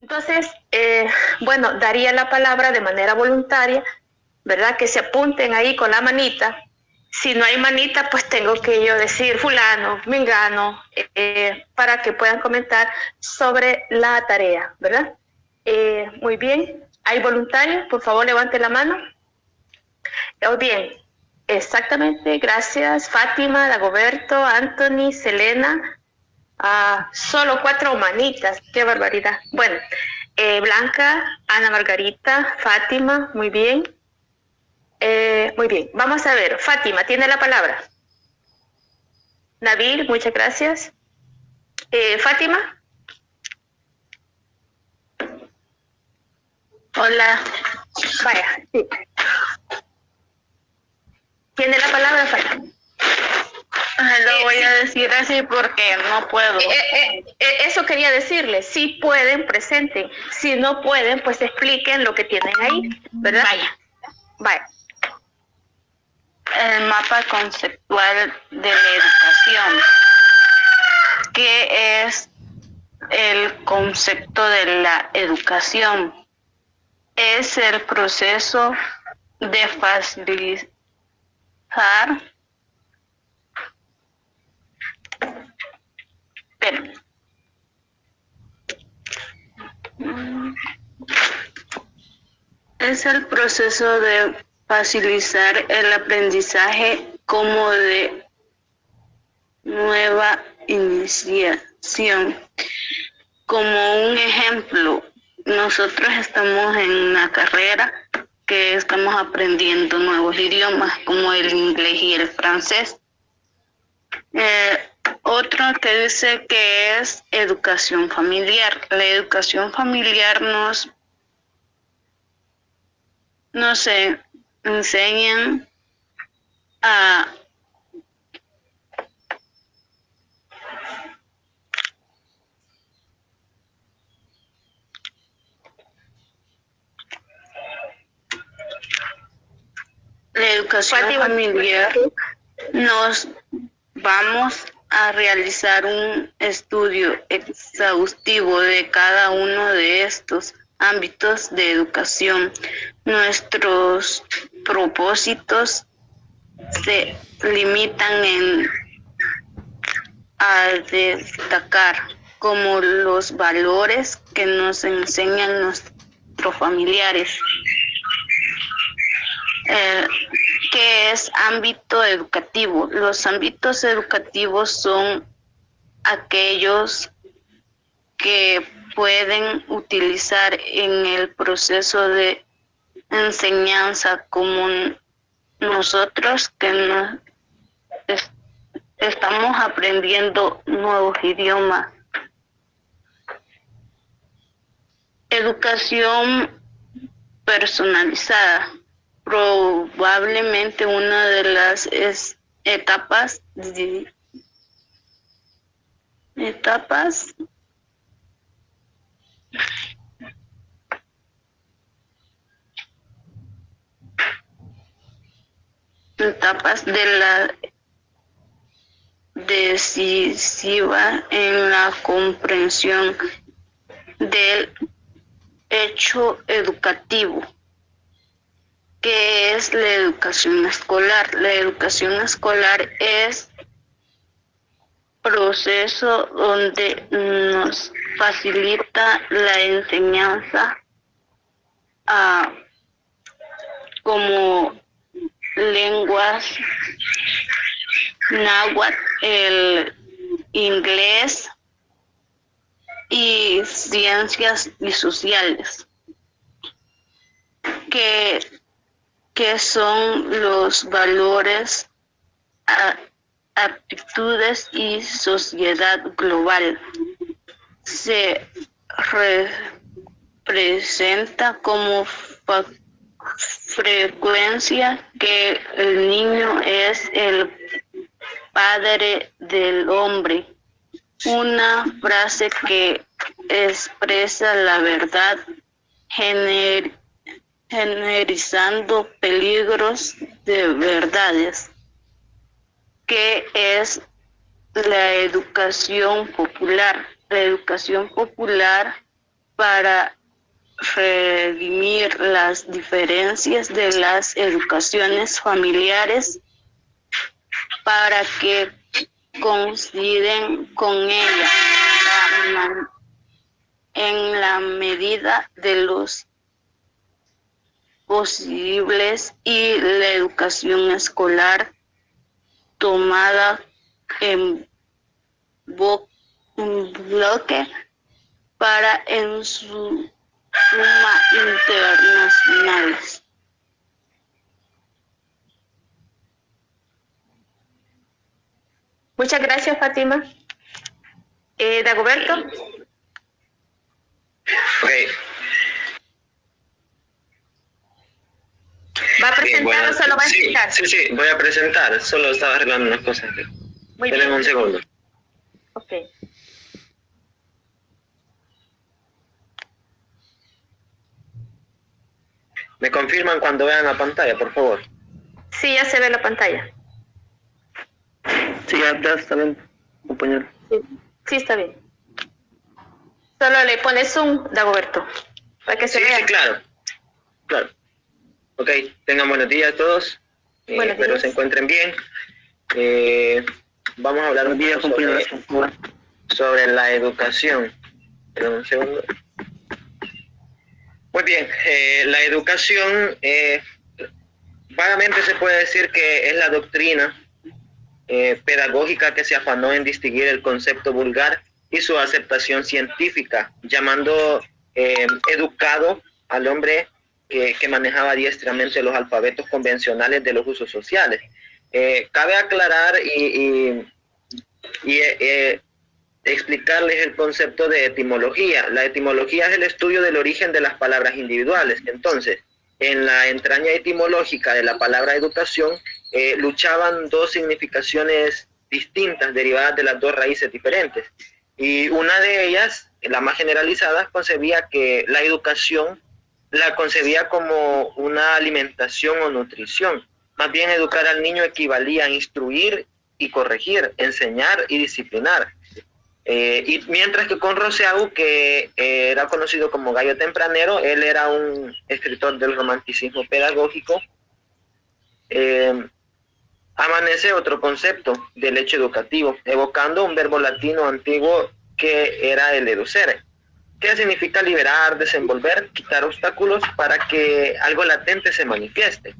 Entonces, bueno, daría la palabra de manera voluntaria, ¿verdad? Que se apunten ahí con la manita. Si no hay manita, pues tengo que yo decir fulano, mengano, para que puedan comentar sobre la tarea, ¿verdad? Muy bien. ¿Hay voluntarios? Por favor, levante la mano. Bien, exactamente. Gracias, Fátima, Dagoberto, Anthony, Selena. Solo 4 manitas, qué barbaridad. Bueno, Blanca, Ana Margarita, Fátima, muy bien. Muy bien, vamos a ver, Fátima, tiene la palabra. Nabil, muchas gracias. Fátima. Hola. Vaya, sí. Tiene la palabra, Fátima. Lo voy a decir así porque no puedo. Eso quería decirles, si pueden, presenten. Si no pueden, pues expliquen lo que tienen ahí, ¿verdad? Vaya. El mapa conceptual de la educación. ¿Qué es el concepto de la educación? Es el proceso de facilitar el aprendizaje como de nueva iniciación. Como un ejemplo, nosotros estamos en una carrera que estamos aprendiendo nuevos idiomas como el inglés y el francés. Otro que dice que es educación familiar. La educación familiar nos enseñan a la educación familiar. Nos vamos a realizar un estudio exhaustivo de cada uno de estos ámbitos de educación. Nuestros propósitos se limitan a destacar como los valores que nos enseñan nuestros familiares. ¿Qué es ámbito educativo? Los ámbitos educativos son aquellos que pueden utilizar en el proceso de enseñanza, como nosotros que estamos aprendiendo nuevos idiomas. Educación personalizada. Probablemente una de las etapas de la decisiva en la comprensión del hecho educativo. ¿Qué es la educación escolar? La educación escolar es proceso donde nos facilita la enseñanza como lenguas náhuatl, el inglés y ciencias y sociales, que son los valores, aptitudes y sociedad global. Se representa como frecuencia que el niño es el padre del hombre. Una frase que expresa la verdad, generalizando peligros de verdades. ¿Qué es la educación popular? La educación popular para redimir las diferencias de las educaciones familiares para que coinciden con ella en la medida de los posibles y la educación escolar tomada en bloque para en su suma internacionales. Muchas gracias, Fátima. Dagoberto. Ok. ¿Va a presentar o solo va a explicar? Sí, voy a presentar. Solo estaba arreglando unas cosas. Muy bien. Esperen un segundo. Ok. ¿Me confirman cuando vean la pantalla, por favor? Sí, ya se ve la pantalla. Sí, ya está bien, compañero. Sí, está bien. Solo le pones zoom, Dagoberto, para que se vea. Sí, claro. Ok, tengan buenos días todos. Buenos espero días. se encuentren bien. Vamos a hablar un poco sobre la educación. Esperen un segundo. Muy bien, la educación vagamente se puede decir que es la doctrina pedagógica que se afanó en distinguir el concepto vulgar y su aceptación científica, llamando educado al hombre que manejaba diestramente los alfabetos convencionales de los usos sociales. Cabe aclarar y explicarles el concepto de etimología. La etimología es el estudio del origen de las palabras individuales. Entonces, en la entraña etimológica de la palabra educación, luchaban dos significaciones distintas, derivadas de las dos raíces diferentes. Y una de ellas, la más generalizada, concebía que la educación la concebía como una alimentación o nutrición. Más bien, educar al niño equivalía a instruir y corregir, enseñar y disciplinar. Y mientras que con Rousseau, que era conocido como Gallo Tempranero, él era un escritor del romanticismo pedagógico, amanece otro concepto del hecho educativo, evocando un verbo latino antiguo que era el educere, que significa liberar, desenvolver, quitar obstáculos para que algo latente se manifieste.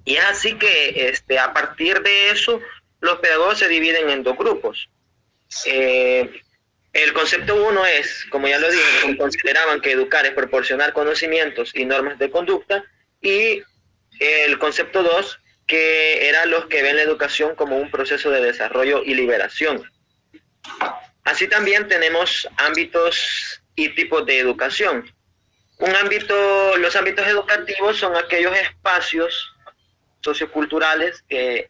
Y es así que a partir de eso los pedagogos se dividen en dos grupos. El concepto 1 es, como ya lo dije, consideraban que educar es proporcionar conocimientos y normas de conducta, y el concepto 2, que eran los que ven la educación como un proceso de desarrollo y liberación. Así también tenemos ámbitos y tipos de educación. Los ámbitos educativos son aquellos espacios socioculturales que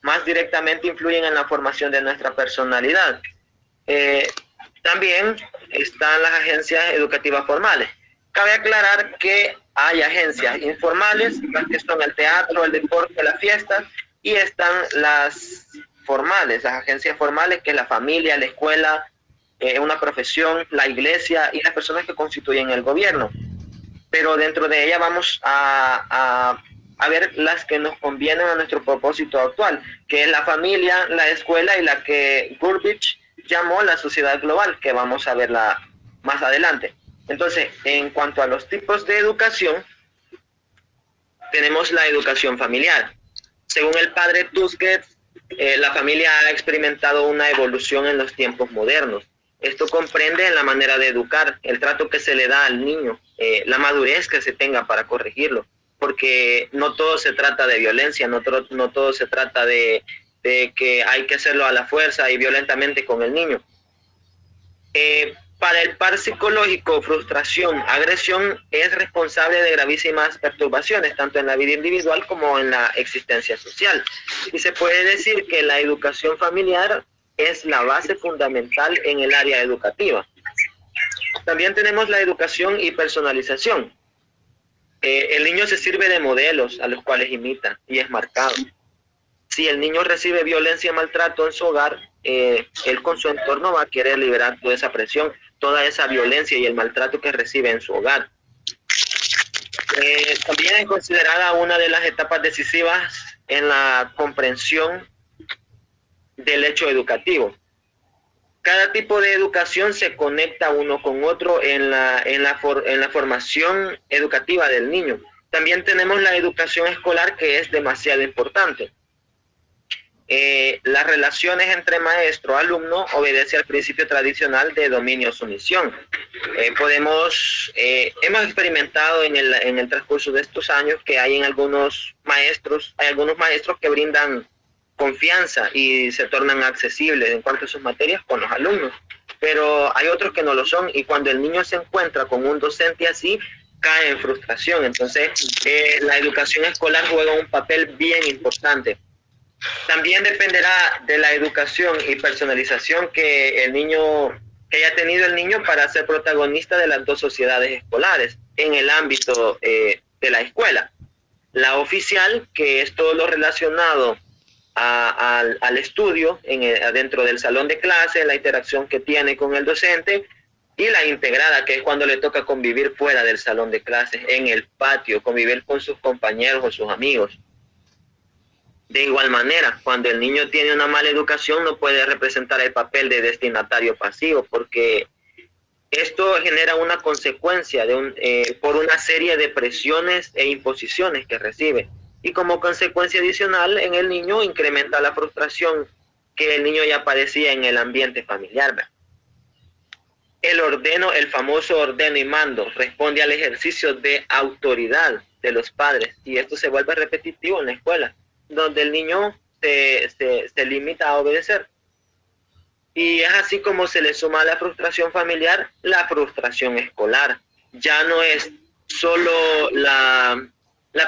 más directamente influyen en la formación de nuestra personalidad. También están las agencias educativas formales. Cabe aclarar que hay agencias informales, las que son el teatro, el deporte, las fiestas, y están las formales, las agencias formales, que es la familia, la escuela, una profesión, la iglesia y las personas que constituyen el gobierno. Pero dentro de ella vamos a ver las que nos convienen a nuestro propósito actual, que es la familia, la escuela y la que Gurbich llamó la sociedad global, que vamos a verla más adelante. Entonces, en cuanto a los tipos de educación, tenemos la educación familiar. Según el padre Tusquets, la familia ha experimentado una evolución en los tiempos modernos. Esto comprende en la manera de educar, el trato que se le da al niño, la madurez que se tenga para corregirlo, porque no todo se trata de violencia, no todo se trata de que hay que hacerlo a la fuerza y violentamente con el niño. Para el par psicológico, frustración, agresión es responsable de gravísimas perturbaciones, tanto en la vida individual como en la existencia social. Y se puede decir que la educación familiar es la base fundamental en el área educativa. También tenemos la educación y personalización. El niño se sirve de modelos a los cuales imita y es marcado. Si el niño recibe violencia y maltrato en su hogar, él con su entorno va a querer liberar toda esa presión toda esa violencia y el maltrato que recibe en su hogar. También es considerada una de las etapas decisivas en la comprensión del hecho educativo. Cada tipo de educación se conecta uno con otro en la formación educativa del niño. También tenemos la educación escolar, que es demasiado importante. Las relaciones entre maestro-alumno obedece al principio tradicional de dominio-sumisión. Hemos experimentado en el transcurso de estos años que hay algunos maestros que brindan confianza y se tornan accesibles en cuanto a sus materias con los alumnos, pero hay otros que no lo son, y cuando el niño se encuentra con un docente así, cae en frustración. Entonces, la educación escolar juega un papel bien importante. También dependerá de la educación y personalización que haya tenido el niño para ser protagonista de las dos sociedades escolares en el ámbito de la escuela. La oficial, que es todo lo relacionado al estudio dentro del salón de clase, la interacción que tiene con el docente, y la integrada, que es cuando le toca convivir fuera del salón de clases, en el patio, convivir con sus compañeros o sus amigos. De igual manera, cuando el niño tiene una mala educación, no puede representar el papel de destinatario pasivo, porque esto genera una consecuencia por una serie de presiones e imposiciones que recibe. Y como consecuencia adicional, en el niño incrementa la frustración que el niño ya padecía en el ambiente familiar, ¿verdad? El famoso ordeno y mando, responde al ejercicio de autoridad de los padres, y esto se vuelve repetitivo en la escuela, donde el niño se limita a obedecer. Y es así como se le suma a la frustración familiar la frustración escolar. Ya no es solo la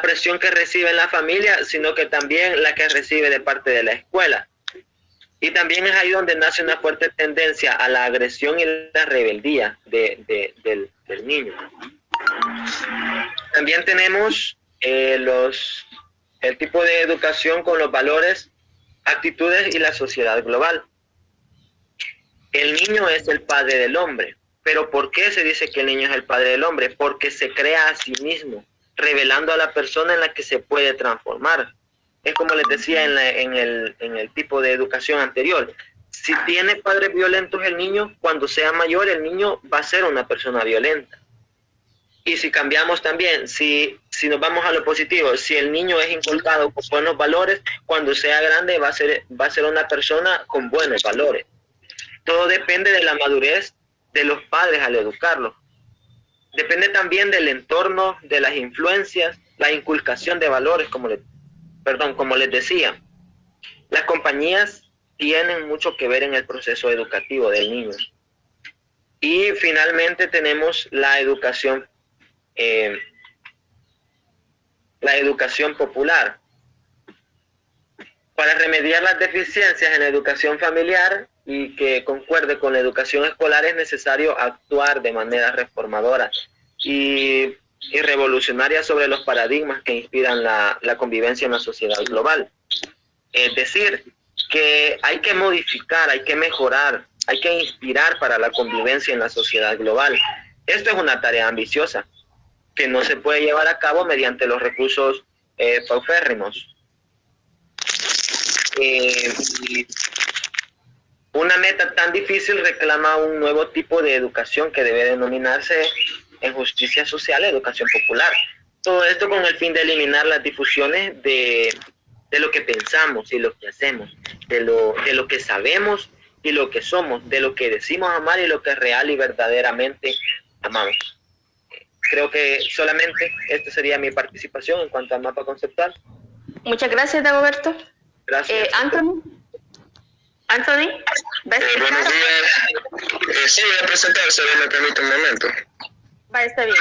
presión que recibe en la familia, sino que también la que recibe de parte de la escuela. Y también es ahí donde nace una fuerte tendencia a la agresión y la rebeldía del niño. También tenemos el tipo de educación con los valores, actitudes y la sociedad global. El niño es el padre del hombre. ¿Pero por qué se dice que el niño es el padre del hombre? Porque se crea a sí mismo, revelando a la persona en la que se puede transformar. Es como les decía en el tipo de educación anterior. Si tiene padres violentos el niño, cuando sea mayor, el niño va a ser una persona violenta. Y si cambiamos también, si nos vamos a lo positivo, si el niño es inculcado con buenos valores, cuando sea grande va a ser una persona con buenos valores. Todo depende de la madurez de los padres al educarlo. Depende también del entorno, de las influencias, la inculcación de valores, como les decía. Las compañías tienen mucho que ver en el proceso educativo del niño. Y finalmente tenemos la educación popular. Para remediar las deficiencias en la educación familiar y que concuerde con la educación escolar, es necesario actuar de manera reformadora y revolucionaria sobre los paradigmas que inspiran la convivencia en la sociedad global. Es decir, que hay que modificar, hay que mejorar, hay que inspirar para la convivencia en la sociedad global. Esto es una tarea ambiciosa que no se puede llevar a cabo mediante los recursos paupérrimos. Una meta tan difícil reclama un nuevo tipo de educación que debe denominarse en justicia social, educación popular. Todo esto con el fin de eliminar las difusiones de lo que pensamos y lo que hacemos, de lo que sabemos y lo que somos, de lo que decimos amar y lo que real y verdaderamente amamos. Creo que solamente esta sería mi participación en cuanto al mapa conceptual. Muchas gracias, Dagoberto. Gracias. Anthony, ¿ves? Buenos días. Sí, voy a presentarse, me permite un momento. Va, está bien.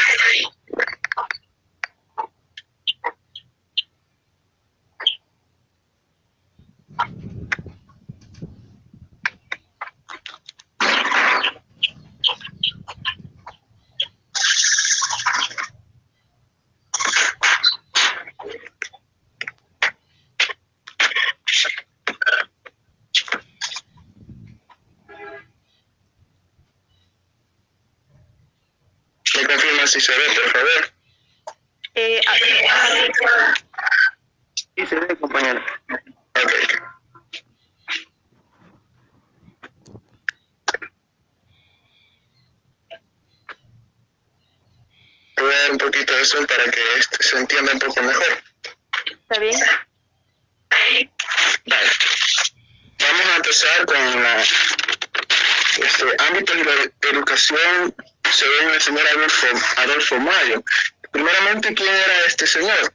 confirma si se ve, por favor. Sí, se ve, compañero. Ok. Voy a dar un poquito de zoom para que se entienda un poco mejor. ¿Está bien? Vale. Vamos a empezar con ámbito de la educación según el señor Adolfo Mayo. Primeramente, ¿quién era este señor?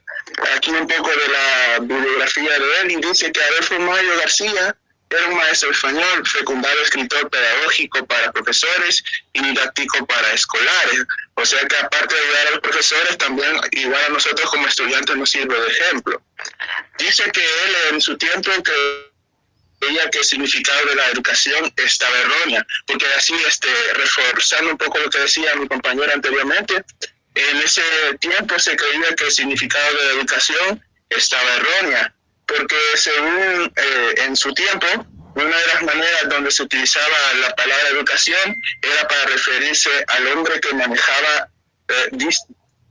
Aquí un poco de la bibliografía de él, y dice que Adolfo Mayo García era un maestro español, fecundado escritor pedagógico para profesores y didáctico para escolares. O sea que aparte de ayudar a los profesores, también igual a nosotros como estudiantes nos sirve de ejemplo. Dice que él en su tiempo creía que el significado de la educación estaba errónea, porque así, reforzando un poco lo que decía mi compañera anteriormente, en ese tiempo se creía que el significado de la educación estaba errónea, porque según en su tiempo, una de las maneras donde se utilizaba la palabra educación era para referirse al hombre que manejaba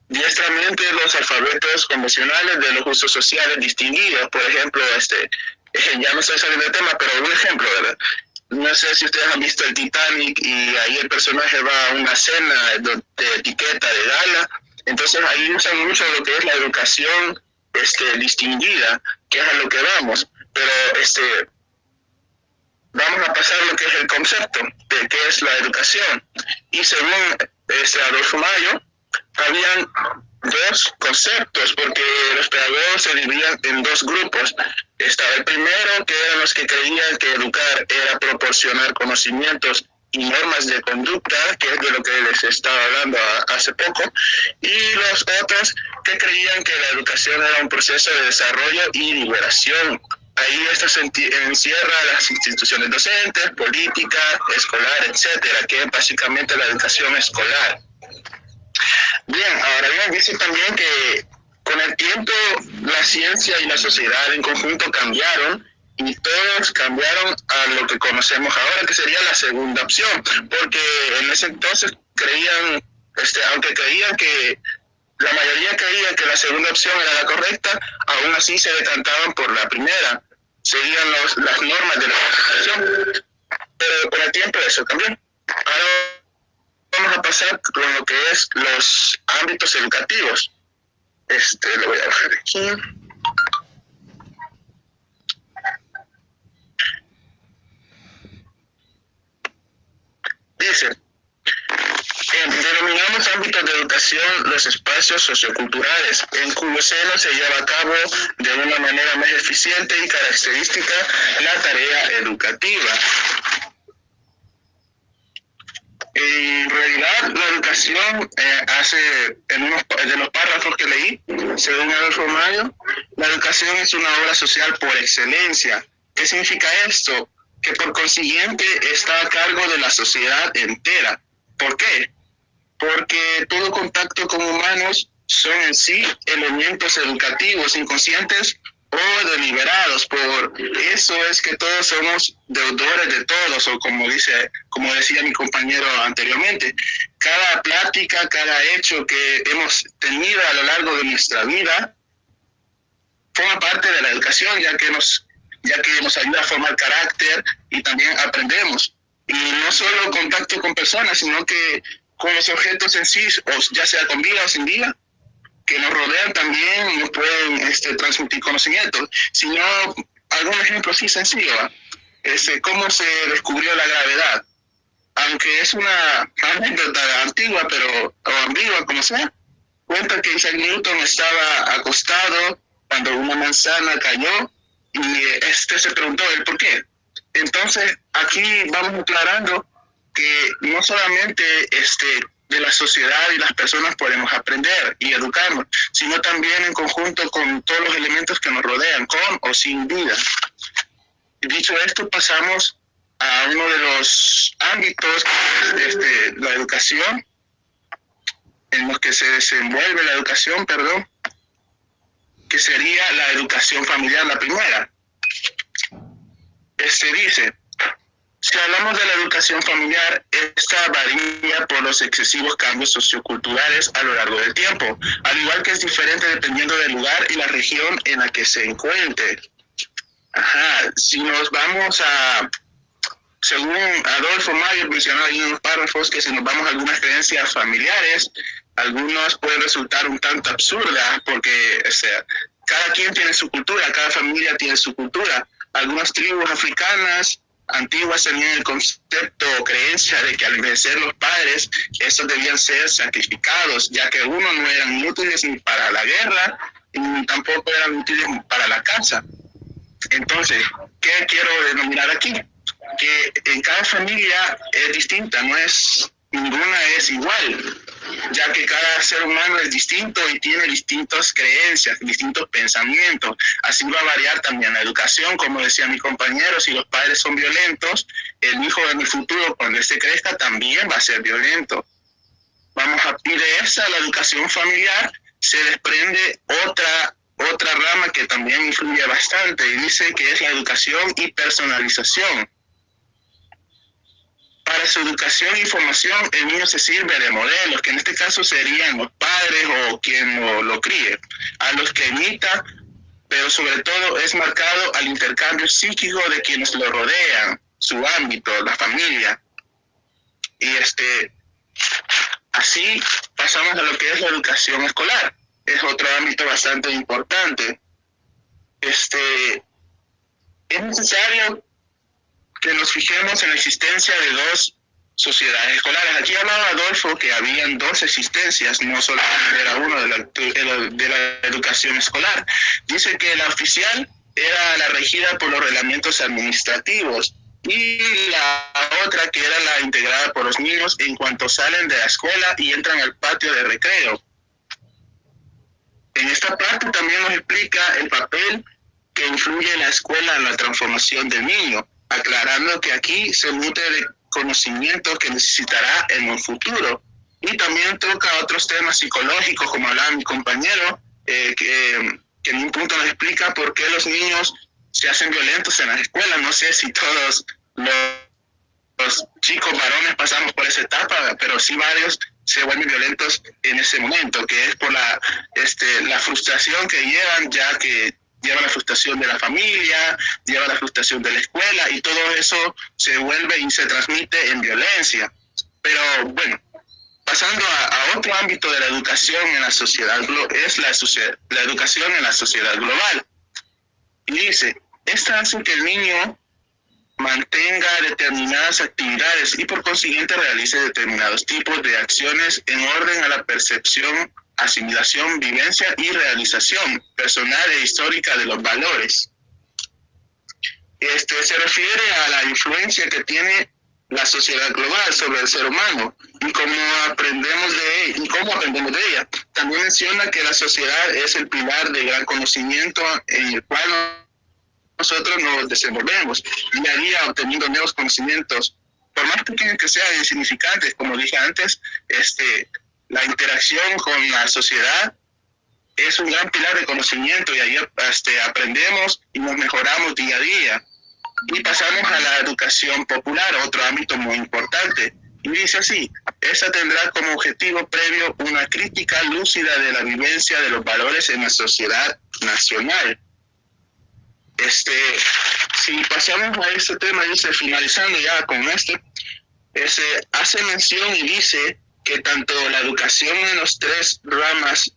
diestramente los alfabetos convencionales de los usos sociales distinguidos. Por ejemplo, ya no estoy saliendo del tema, pero un ejemplo, ¿verdad? No sé si ustedes han visto el Titanic y ahí el personaje va a una cena de etiqueta de gala. Entonces ahí usan mucho lo que es la educación distinguida, que es a lo que vamos. Pero vamos a pasar a lo que es el concepto de qué es la educación. Y según Adolfo Mayo, habían dos conceptos, porque los pedagogos se dividían en dos grupos. Estaba el primero, que eran los que creían que educar era proporcionar conocimientos y normas de conducta, que es de lo que les estaba hablando hace poco, y los otros que creían que la educación era un proceso de desarrollo y liberación. Ahí esto se encierra las instituciones docentes, política, escolar, etcétera, que es básicamente la educación escolar. Bien, ahora bien, dice también que con el tiempo la ciencia y la sociedad en conjunto cambiaron, y todos cambiaron a lo que conocemos ahora, que sería la segunda opción, porque en ese entonces creían, aunque creían que la mayoría creía que la segunda opción era la correcta, aún así se decantaban por la primera, seguían las normas de la educación, pero con el tiempo eso cambió. Ahora vamos a pasar con lo que es los ámbitos educativos. Lo voy a bajar aquí. Dice, denominamos ámbitos de educación los espacios socioculturales, en cuyo seno se lleva a cabo de una manera más eficiente y característica la tarea educativa. En realidad, la educación en uno de los párrafos que leí, según Adolfo Mayo, la educación es una obra social por excelencia. ¿Qué significa esto? Que por consiguiente está a cargo de la sociedad entera. ¿Por qué? Porque todo contacto con humanos son en sí elementos educativos, inconscientes o deliberados. Por eso es que todos somos deudores de todos, o como decía mi compañero anteriormente, cada plática, cada hecho que hemos tenido a lo largo de nuestra vida forma parte de la educación, ya que nos ayuda a formar carácter y también aprendemos. Y no solo contacto con personas, sino que con los objetos en sí, o ya sea con vida o sin vida, que nos rodean, también nos pueden transmitir conocimientos. Si no, algún ejemplo así sencillo, cómo se descubrió la gravedad. Aunque es una anécdota antigua, o ambigua, como sea, cuenta que Isaac Newton estaba acostado cuando una manzana cayó y se preguntó el por qué. Entonces, aquí vamos aclarando que no solamente de la sociedad y las personas podemos aprender y educarnos, sino también en conjunto con todos los elementos que nos rodean, con o sin vida. Dicho esto, pasamos a uno de los ámbitos de la educación, en los que se desenvuelve la educación, que sería la educación familiar, la primera. Dice, Si hablamos de la educación familiar, esta varía por los excesivos cambios socioculturales a lo largo del tiempo, al igual que es diferente dependiendo del lugar y la región en la que se encuentre. Si nos vamos a, según Adolfo Mayo mencionaba en unos párrafos, que si nos vamos a algunas creencias familiares, algunos pueden resultar un tanto absurdas porque cada quien tiene su cultura, cada familia tiene su cultura. Algunas tribus africanas antiguas tenían el concepto o creencia de que al envejecer los padres, estos debían ser sacrificados, ya que uno no eran útiles ni para la guerra, ni tampoco eran útiles para la casa. Entonces, ¿qué quiero denominar aquí? Que en cada familia es distinta, ninguna es igual, ya que cada ser humano es distinto y tiene distintas creencias, distintos pensamientos. Así va a variar también la educación, como decía mi compañero, si los padres son violentos, el hijo de mi futuro, cuando éste crezca, también va a ser violento. Y de esa, la educación familiar, se desprende otra rama que también influye bastante, y dice que es la educación y personalización. Para su educación y formación, el niño se sirve de modelos, que en este caso serían los padres o quien lo críe, a los que imita, pero sobre todo es marcado al intercambio psíquico de quienes lo rodean, su ámbito, la familia. Y así pasamos a lo que es la educación escolar. Es otro ámbito bastante importante. Es necesario que nos fijemos en la existencia de dos sociedades escolares. Aquí hablaba Adolfo que habían dos existencias, no solo era uno de la educación escolar. Dice que la oficial era la regida por los reglamentos administrativos y la otra que era la integrada por los niños en cuanto salen de la escuela y entran al patio de recreo. En esta parte también nos explica el papel que influye la escuela en la transformación del niño, aclarando que aquí se nutre de conocimientos que necesitará en un futuro. Y también toca otros temas psicológicos, como hablaba mi compañero, que en un punto nos explica por qué los niños se hacen violentos en las escuelas. No sé si todos los chicos varones pasamos por esa etapa, pero sí varios se vuelven violentos en ese momento, que es por la frustración que llevan, ya que lleva la frustración de la familia, lleva la frustración de la escuela, y todo eso se vuelve y se transmite en violencia. Pero bueno, pasando a otro ámbito de la educación en la sociedad, es la educación en la sociedad global. Y dice, esta hace que el niño mantenga determinadas actividades y por consiguiente realice determinados tipos de acciones en orden a la percepción, asimilación, vivencia y realización personal e histórica de los valores. Se refiere a la influencia que tiene la sociedad global sobre el ser humano y cómo aprendemos de ella. También menciona que la sociedad es el pilar de gran conocimiento en el cual nosotros nos desenvolvemos día a día obteniendo nuevos conocimientos, por más pequeños que sean, insignificantes. Como dije antes, la interacción con la sociedad es un gran pilar de conocimiento y ahí aprendemos y nos mejoramos día a día. Y pasamos a la educación popular, otro ámbito muy importante. Y dice así, esta tendrá como objetivo previo una crítica lúcida de la vivencia de los valores en la sociedad nacional. Si pasamos a este tema, dice, finalizando ya con hace mención y dice que tanto la educación en los tres ramas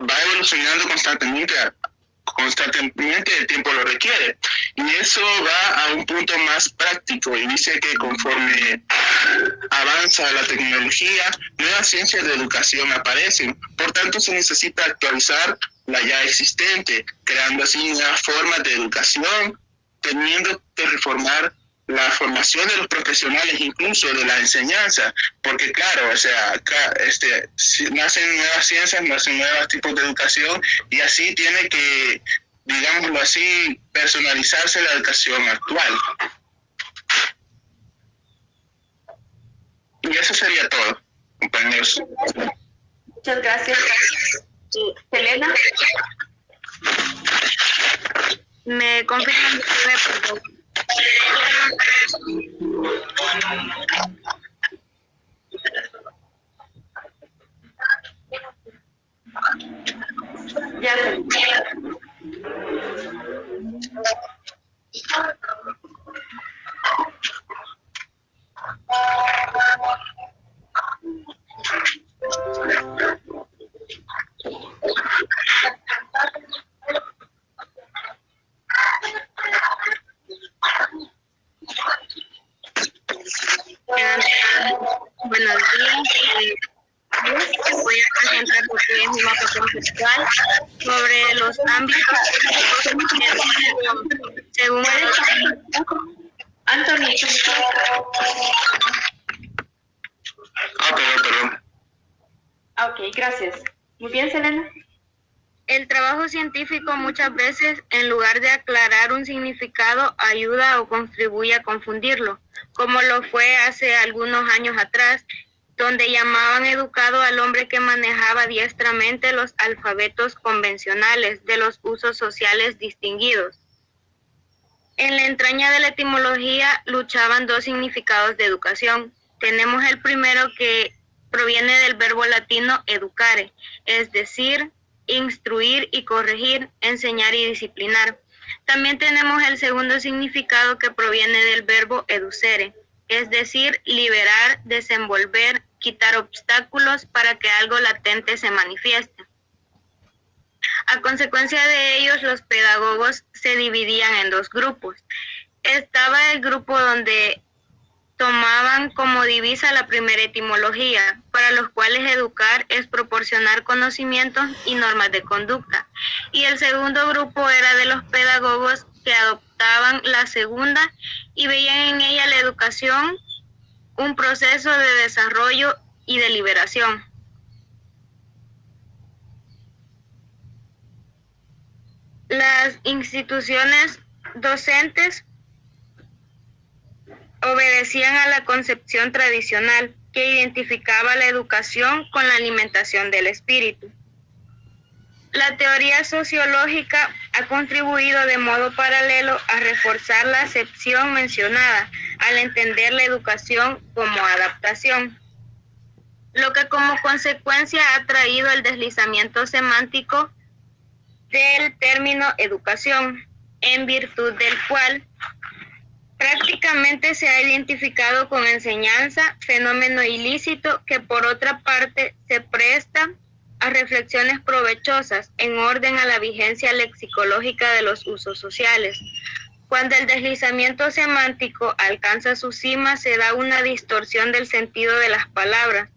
va evolucionando constantemente, el tiempo lo requiere. Y eso va a un punto más práctico y dice que conforme avanza la tecnología, nuevas ciencias de educación aparecen. Por tanto, se necesita actualizar la ya existente, creando así nuevas formas de educación, teniendo que reformar la formación de los profesionales, incluso de la enseñanza, porque claro, nacen nuevas ciencias, nacen nuevos tipos de educación, y así tiene que, digámoslo así, personalizarse la educación actual. Y eso sería todo, compañeros. Muchas gracias. Selena, ¿me confirman? Ya. Buenos días. Voy a presentar lo que es mi mapa conceptual sobre los ámbitos según Anthony. Perdón. Ok, gracias. Muy bien, Selena. el trabajo científico muchas veces, en lugar de aclarar un significado, ayuda o contribuye a confundirlo, como lo fue hace algunos años atrás, donde llamaban educado al hombre que manejaba diestramente los alfabetos convencionales de los usos sociales distinguidos. En la entraña de la etimología luchaban dos significados de educación. Tenemos el primero, que proviene del verbo latino educare, es decir, instruir y corregir, enseñar y disciplinar. También tenemos el segundo significado, que proviene del verbo educere, es decir, liberar, desenvolver, quitar obstáculos para que algo latente se manifieste. A consecuencia de ellos, los pedagogos se dividían en dos grupos. Estaba el grupo donde tomaban como divisa la primera etimología, para los cuales educar es proporcionar conocimientos y normas de conducta. Y el segundo grupo era de los pedagogos que adoptaban la segunda y veían en ella la educación un proceso de desarrollo y de liberación. Las instituciones docentes obedecían a la concepción tradicional que identificaba la educación con la alimentación del espíritu. La teoría sociológica ha contribuido de modo paralelo a reforzar la acepción mencionada al entender la educación como adaptación, lo que como consecuencia ha traído el deslizamiento semántico del término educación, en virtud del cual prácticamente se ha identificado con enseñanza, fenómeno ilícito que por otra parte se presta a reflexiones provechosas en orden a la vigencia lexicológica de los usos sociales. Cuando el deslizamiento semántico alcanza su cima, se da una distorsión del sentido de las palabras,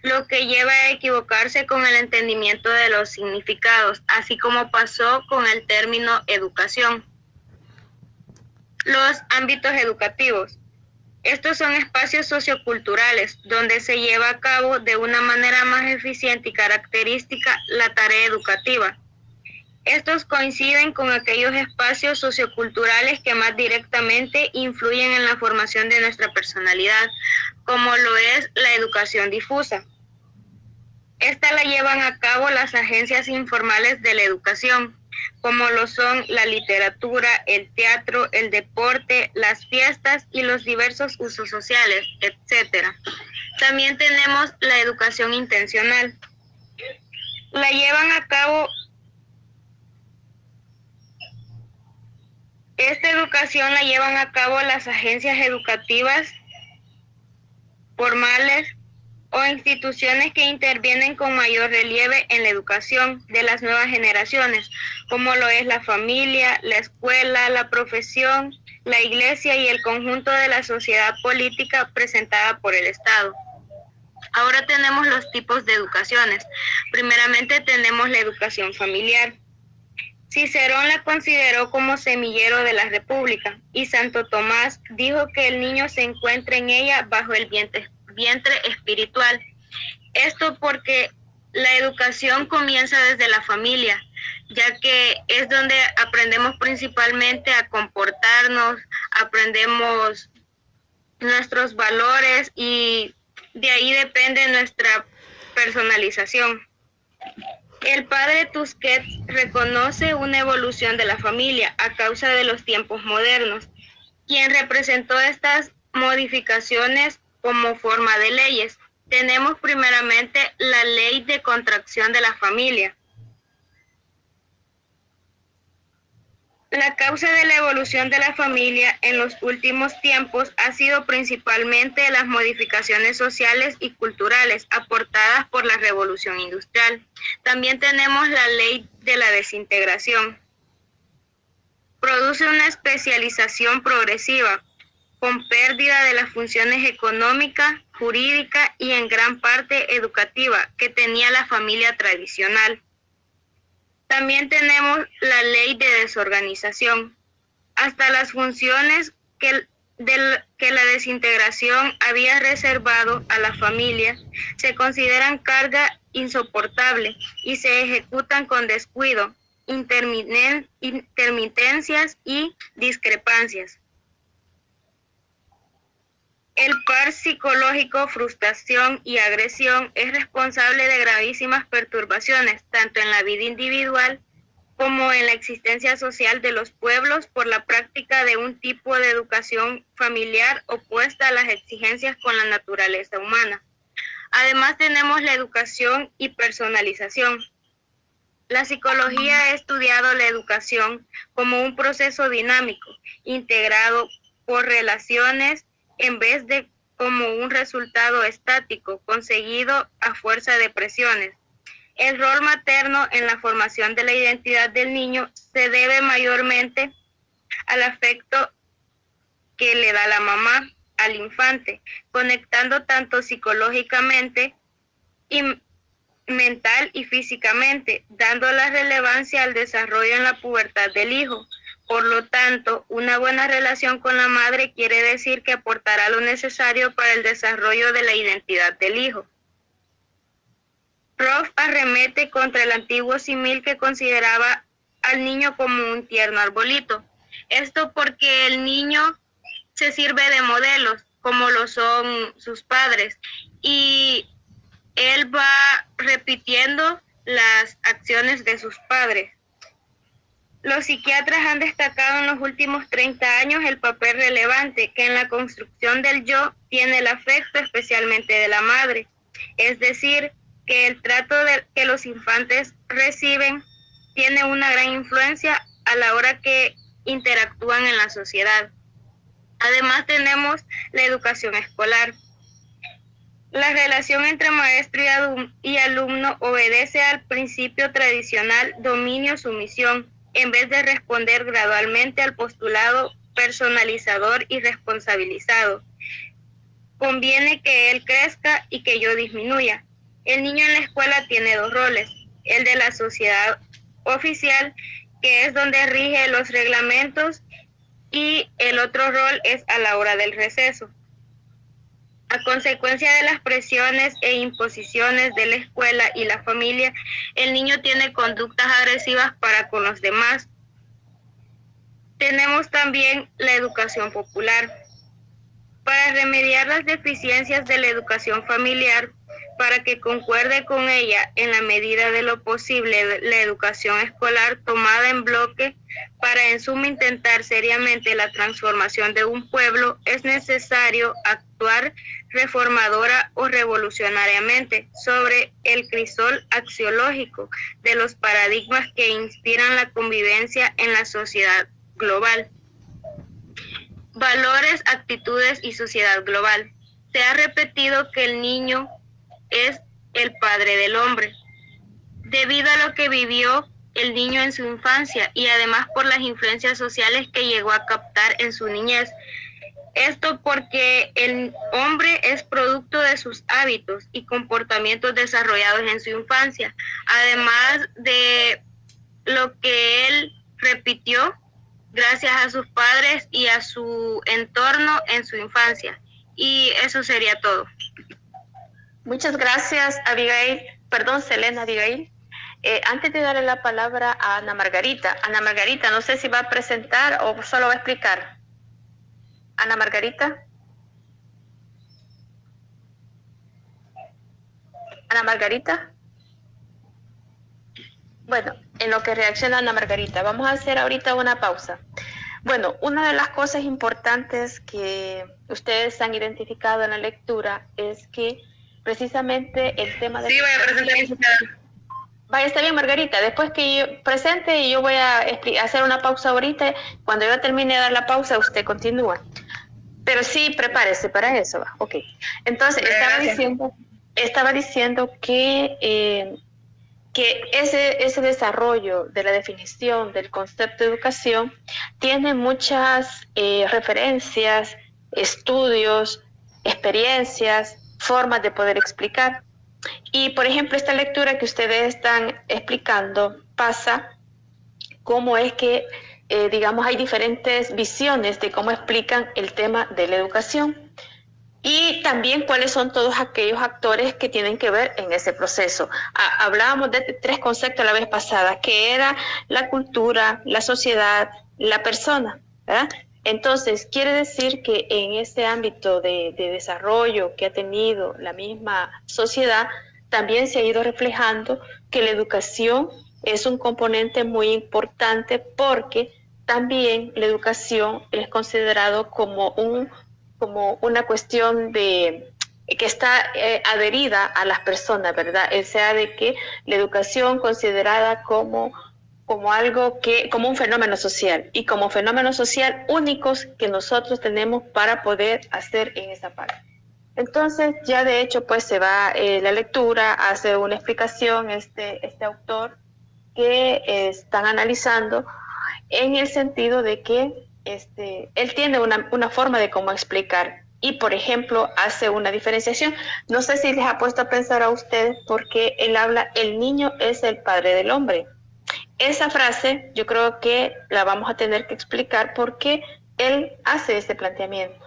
lo que lleva a equivocarse con el entendimiento de los significados, así como pasó con el término educación. Los ámbitos educativos. Estos son espacios socioculturales donde se lleva a cabo de una manera más eficiente y característica la tarea educativa. Estos coinciden con aquellos espacios socioculturales que más directamente influyen en la formación de nuestra personalidad, como lo es la educación difusa. Esta la llevan a cabo las agencias informales de la educación, como lo son la literatura, el teatro, el deporte, las fiestas y los diversos usos sociales, etc. También tenemos la educación intencional. Esta educación la llevan a cabo las agencias educativas formales o instituciones que intervienen con mayor relieve en la educación de las nuevas generaciones, como lo es la familia, la escuela, la profesión, la iglesia y el conjunto de la sociedad política presentada por el Estado. Ahora tenemos los tipos de educaciones. Primeramente tenemos la educación familiar. Cicerón la consideró como semillero de la República y Santo Tomás dijo que el niño se encuentra en ella bajo el vientre espiritual. Esto porque la educación comienza desde la familia, ya que es donde aprendemos principalmente a comportarnos, aprendemos nuestros valores y de ahí depende nuestra personalización. El padre Tusquets reconoce una evolución de la familia a causa de los tiempos modernos. Quien representó estas modificaciones como forma de leyes. Tenemos primeramente la ley de contracción de la familia. La causa de la evolución de la familia en los últimos tiempos ha sido principalmente las modificaciones sociales y culturales aportadas por la revolución industrial. También tenemos la ley de la desintegración. Produce una especialización progresiva, con pérdida de las funciones económicas, jurídicas y en gran parte educativa que tenía la familia tradicional. También tenemos la ley de desorganización. Hasta las funciones que la desintegración había reservado a la familia se consideran carga insoportable y se ejecutan con descuido, intermitencias y discrepancias. El par psicológico, frustración y agresión es responsable de gravísimas perturbaciones, tanto en la vida individual como en la existencia social de los pueblos por la práctica de un tipo de educación familiar opuesta a las exigencias con la naturaleza humana. Además tenemos la educación y personalización. La psicología ha estudiado la educación como un proceso dinámico, integrado por relaciones, en vez de como un resultado estático conseguido a fuerza de presiones. El rol materno en la formación de la identidad del niño se debe mayormente al afecto que le da la mamá al infante, conectando tanto psicológicamente y mental y físicamente, dando la relevancia al desarrollo en la pubertad del hijo. Por lo tanto, una buena relación con la madre quiere decir que aportará lo necesario para el desarrollo de la identidad del hijo. Roth arremete contra el antiguo símil que consideraba al niño como un tierno arbolito. Esto porque el niño se sirve de modelos, como lo son sus padres, y él va repitiendo las acciones de sus padres. Los psiquiatras han destacado en los últimos 30 años el papel relevante que en la construcción del yo tiene el afecto, especialmente de la madre. Es decir, que el trato que los infantes reciben tiene una gran influencia a la hora que interactúan en la sociedad. Además tenemos la educación escolar. La relación entre maestro y alumno obedece al principio tradicional dominio-sumisión, en vez de responder gradualmente al postulado personalizador y responsabilizado. Conviene que él crezca y que yo disminuya. El niño en la escuela tiene dos roles, el de la sociedad oficial, que es donde rige los reglamentos, y el otro rol es a la hora del receso. A consecuencia de las presiones e imposiciones de la escuela y la familia, el niño tiene conductas agresivas para con los demás. Tenemos también la educación popular. Para remediar las deficiencias de la educación familiar, para que concuerde con ella en la medida de lo posible la educación escolar tomada en bloque, para en suma intentar seriamente la transformación de un pueblo, es necesario actuar reformadora o revolucionariamente sobre el crisol axiológico de los paradigmas que inspiran la convivencia en la sociedad global. Valores, actitudes y sociedad global. Se ha repetido que el niño es el padre del hombre, debido a lo que vivió el niño en su infancia y además por las influencias sociales que llegó a captar en su niñez. Esto porque el hombre es producto de sus hábitos y comportamientos desarrollados en su infancia, además de lo que él repitió gracias a sus padres y a su entorno en su infancia. Y eso sería todo. Muchas gracias, Selena Abigail. Antes de darle la palabra a Ana Margarita, no sé si va a presentar o solo va a explicar. Ana Margarita. Bueno, en lo que reacciona Ana Margarita, vamos a hacer ahorita una pausa. Bueno, una de las cosas importantes que ustedes han identificado en la lectura es que precisamente el tema de... Sí, voy a presentar, licenciada. Vaya, está bien, Margarita. Después que yo presente, yo voy a hacer una pausa ahorita. Cuando yo termine de dar la pausa, usted continúa. Pero sí, prepárese para eso. ¿Va? Ok. Entonces, estaba diciendo que ese desarrollo de la definición del concepto de educación tiene muchas referencias, estudios, experiencias, formas de poder explicar. Y, por ejemplo, esta lectura que ustedes están explicando pasa cómo es que, digamos, hay diferentes visiones de cómo explican el tema de la educación y también cuáles son todos aquellos actores que tienen que ver en ese proceso. Hablábamos de 3 conceptos la vez pasada, que era la cultura, la sociedad, la persona, ¿verdad? Entonces, quiere decir que en ese ámbito de desarrollo que ha tenido la misma sociedad, también se ha ido reflejando que la educación es un componente muy importante porque también la educación es considerado como una cuestión que está adherida a las personas, ¿verdad? O sea, de que la educación considerada como un fenómeno social y como fenómeno social únicos que nosotros tenemos para poder hacer en esa parte. Entonces, ya de hecho, pues se va la lectura, hace una explicación este autor que están analizando en el sentido de que él tiene una forma de cómo explicar y, por ejemplo, hace una diferenciación. No sé si les ha puesto a pensar a ustedes porque él habla, el niño es el padre del hombre. Esa frase yo creo que la vamos a tener que explicar porque él hace ese planteamiento.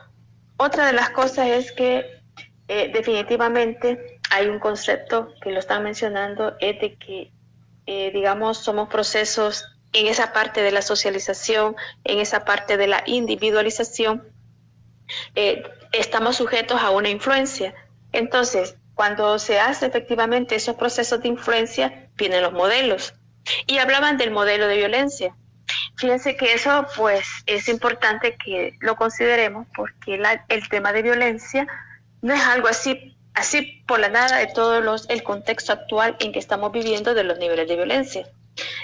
Otra de las cosas es que definitivamente hay un concepto que lo están mencionando, es de que, digamos, somos procesos en esa parte de la socialización, en esa parte de la individualización, estamos sujetos a una influencia. Entonces, cuando se hace efectivamente esos procesos de influencia, vienen los modelos. Y hablaban del modelo de violencia. Fíjense que eso pues es importante que lo consideremos porque el tema de violencia no es algo así por la nada de el contexto actual en que estamos viviendo de los niveles de violencia.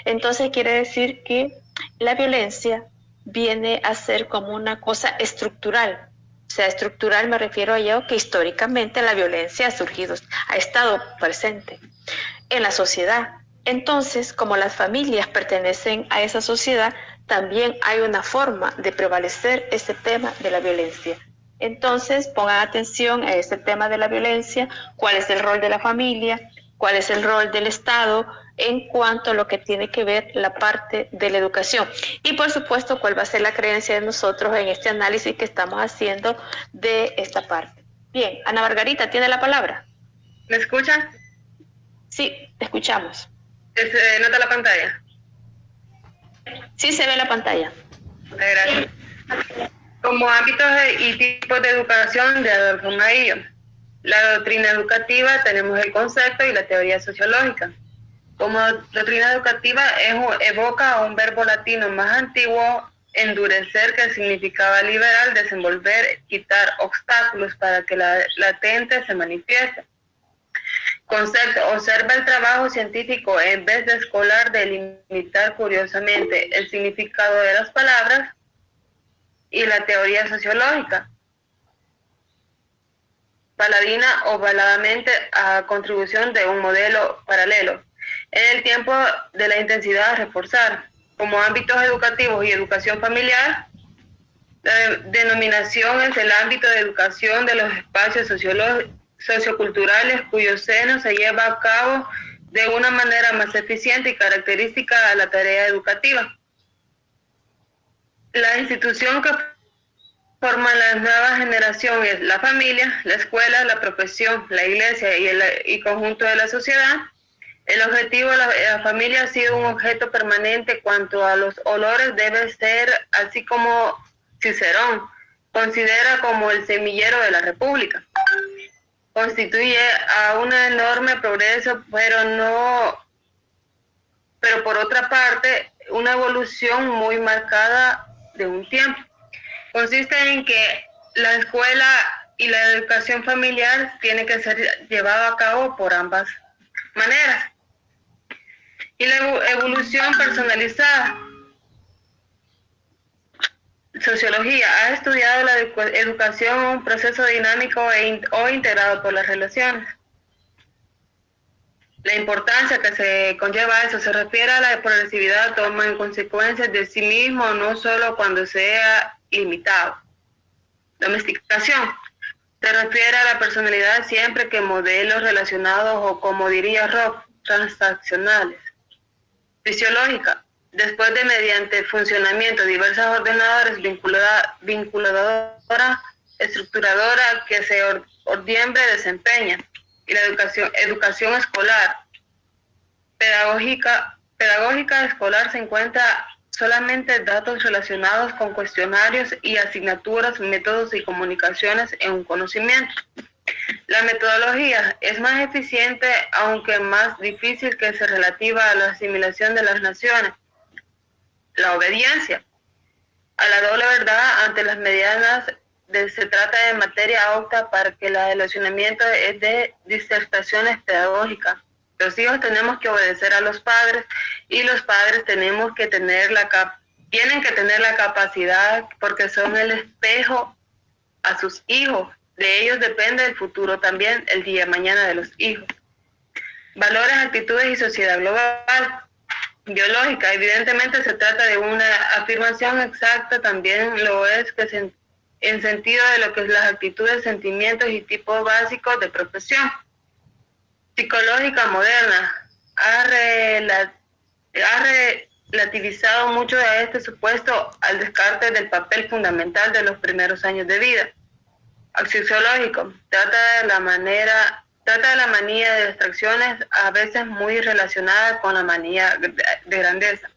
Entonces quiere decir que la violencia viene a ser como una cosa estructural. O sea, estructural me refiero a ello que históricamente la violencia ha estado presente en la sociedad. Entonces, como las familias pertenecen a esa sociedad, también hay una forma de prevalecer ese tema de la violencia. Entonces, pongan atención a ese tema de la violencia, cuál es el rol de la familia, cuál es el rol del Estado en cuanto a lo que tiene que ver la parte de la educación. Y, por supuesto, cuál va a ser la creencia de nosotros en este análisis que estamos haciendo de esta parte. Bien, Ana Margarita, ¿tiene la palabra? ¿Me escuchan? Sí, te escuchamos. ¿Se nota la pantalla? Sí, se ve la pantalla. Gracias. Como ámbitos y tipos de educación de Adolfo Maillo. La doctrina educativa tenemos el concepto y la teoría sociológica. Como doctrina educativa evoca a un verbo latino más antiguo, endurecer, que significaba liberar, desenvolver, quitar obstáculos para que la latente se manifieste. Concepto: observa el trabajo científico en vez de escolar de limitar curiosamente el significado de las palabras. Y la teoría sociológica, paladina o baladamente a contribución de un modelo paralelo. En el tiempo de la intensidad a reforzar, como ámbitos educativos y educación familiar, la denominación es el ámbito de educación de los espacios socioculturales cuyo seno se lleva a cabo de una manera más eficiente y característica a la tarea educativa. La institución que forma la nueva generación es la familia, la escuela, la profesión, la iglesia y el conjunto de la sociedad. El objetivo de la familia ha sido un objeto permanente cuanto a los olores debe ser, así como Cicerón considera como el semillero de la República. Constituye a un enorme progreso, pero por otra parte, una evolución muy marcada de un tiempo. Consiste en que la escuela y la educación familiar tiene que ser llevado a cabo por ambas maneras. Y la evolución personalizada. Sociología ha estudiado la educación, un proceso dinámico o integrado por las relaciones. La importancia que se conlleva a eso se refiere a la progresividad, toma en consecuencia de sí mismo, no solo cuando sea limitado. Domesticación se refiere a la personalidad siempre que modelos relacionados o, como diría Rock, transaccionales. Fisiológica, después de mediante funcionamiento diversas ordenadores vinculadora, estructuradora que se ordiembre desempeña. Y la educación escolar. Pedagógica escolar se encuentra solamente datos relacionados con cuestionarios y asignaturas, métodos y comunicaciones en un conocimiento. La metodología es más eficiente, aunque más difícil, que se relativa a la asimilación de las naciones. La obediencia a la doble verdad ante las medianas se trata de materia apta para que el relacionamiento es de disertaciones pedagógicas. Los hijos tenemos que obedecer a los padres y los padres tienen que tener la capacidad, porque son el espejo a sus hijos. De ellos depende el futuro también, el día de mañana de los hijos. Valores, actitudes y sociedad global. Biológica, evidentemente se trata de una afirmación exacta, también lo es que en sentido de lo que es las actitudes, sentimientos y tipos básicos de profesión. Psicológica moderna ha relativizado mucho de este supuesto al descarte del papel fundamental de los primeros años de vida. Axiológico trata de la manía de distracciones, a veces muy relacionada con la manía de grandeza.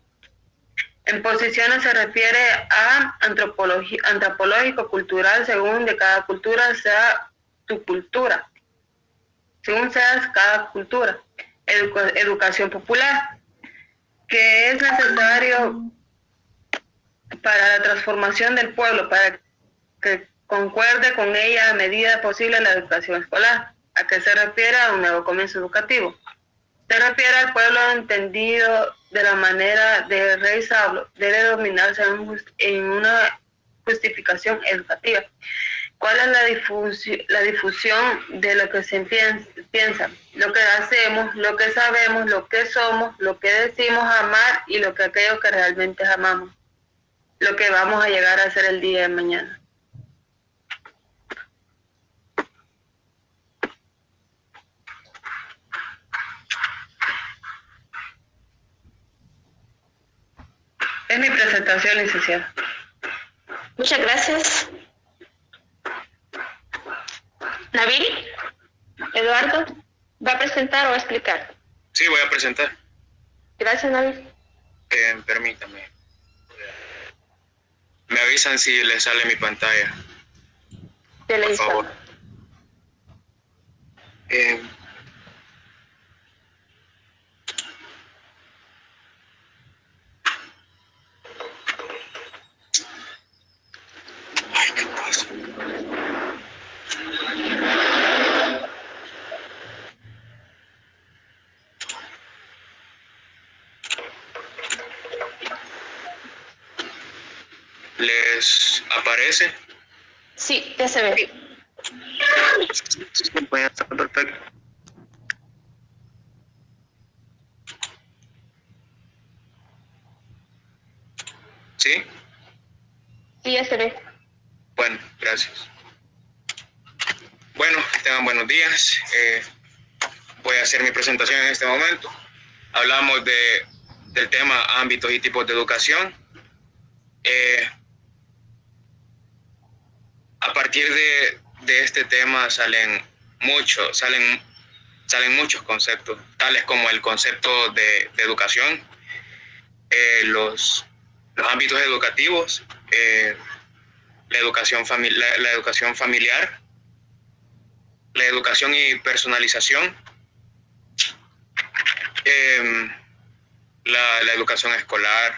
En posiciones se refiere a antropológico cultural, según de cada cultura sea tu cultura, según seas cada cultura. Educación popular, que es necesario para la transformación del pueblo, para que concuerde con ella a medida posible la educación escolar. ¿A qué se refiere? A un nuevo comienzo educativo. Se refiere al pueblo entendido de la manera de Rey Sablo, debe dominarse en una justificación educativa. ¿Cuál es la difusión de lo que se piensa? Lo que hacemos, lo que sabemos, lo que somos, lo que decimos amar y lo que aquello que realmente amamos. Lo que vamos a llegar a ser el día de mañana. Es mi presentación, licenciada. Muchas gracias. Nabil, Eduardo, ¿va a presentar o a explicar? Sí, voy a presentar. Gracias, Nabil. Permítame. Me avisan si les sale mi pantalla. Por favor. Ay, ¿qué pasa? ¿Les aparece? Sí, ya se ve. Perfecto. ¿Sí? Sí, ya se ve. Bueno, gracias. Bueno, tengan buenos días. Voy a hacer mi presentación en este momento. Hablamos del tema ámbitos y tipos de educación. A partir de este tema salen muchos conceptos, tales como el concepto de educación, los ámbitos educativos, la educación familiar, la educación y personalización, la educación escolar,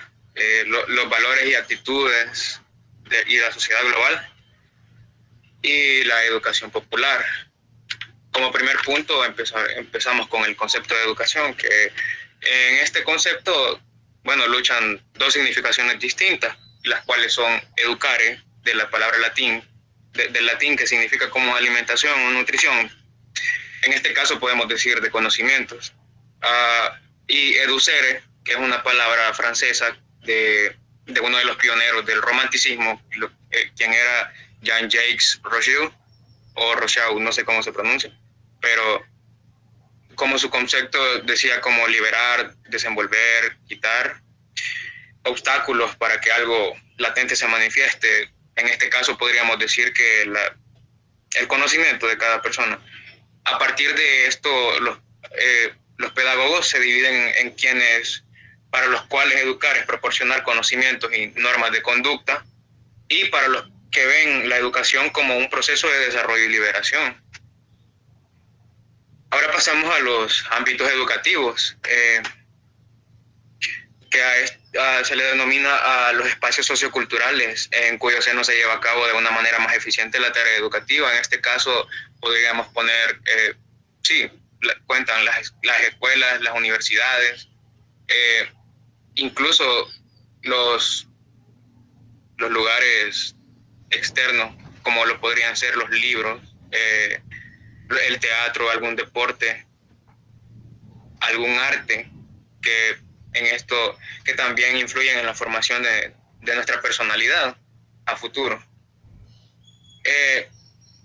los valores y actitudes y la sociedad global, y la educación popular. Como primer punto empezamos con el concepto de educación, que en este concepto, bueno, luchan dos significaciones distintas, las cuales son educare, de la palabra latín, del latín, que significa como alimentación o nutrición. En este caso podemos decir de conocimientos. Y educere, que es una palabra francesa de uno de los pioneros del romanticismo, quien era Jean-Jacques Rousseau, o Rousseau, no sé cómo se pronuncia, pero como su concepto decía, como liberar, desenvolver, quitar obstáculos para que algo latente se manifieste. En este caso podríamos decir que el conocimiento de cada persona. A partir de esto, los pedagogos se dividen en quienes, para los cuales educar es proporcionar conocimientos y normas de conducta, y para los que ven la educación como un proceso de desarrollo y liberación. Ahora pasamos a los ámbitos educativos, que se le denomina a los espacios socioculturales en cuyo seno se lleva a cabo de una manera más eficiente la tarea educativa. En este caso podríamos poner, cuentan las escuelas, las universidades, incluso los lugares externos, como lo podrían ser los libros, el teatro, algún deporte, algún arte, que en esto que también influyen en la formación de nuestra personalidad a futuro.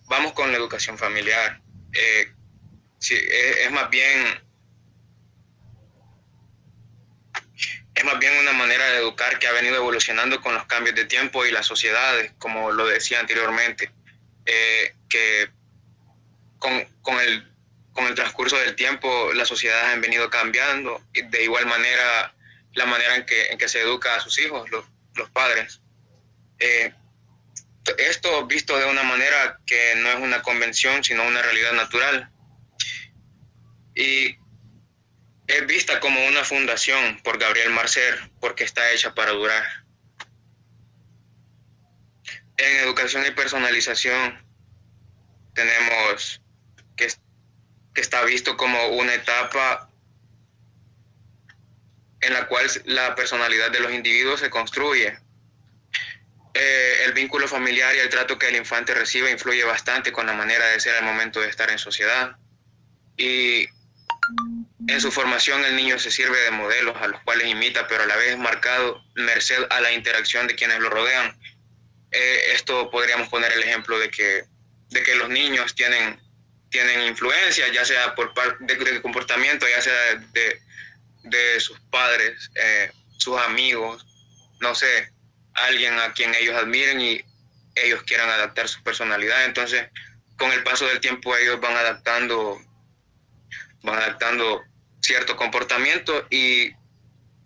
Vamos con la educación familiar. Es más bien una manera de educar que ha venido evolucionando con los cambios de tiempo y las sociedades, como lo decía anteriormente, que con el transcurso del tiempo las sociedades han venido cambiando, y de igual manera la manera en que se educa a sus hijos, los padres. Esto visto de una manera que no es una convención, sino una realidad natural. Y es vista como una fundación por Gabriel Marcel, porque está hecha para durar. En educación y personalización tenemos que está visto como una etapa en la cual la personalidad de los individuos se construye. El vínculo familiar y el trato que el infante recibe influye bastante con la manera de ser al momento de estar en sociedad. Y en su formación el niño se sirve de modelos a los cuales imita, pero a la vez es marcado merced a la interacción de quienes lo rodean. Esto podríamos poner el ejemplo de que los niños tienen influencia, ya sea por parte de comportamiento, ya sea de sus padres, sus amigos, no sé, alguien a quien ellos admiren y ellos quieran adaptar su personalidad. Entonces, con el paso del tiempo ellos van adaptando cierto comportamiento, y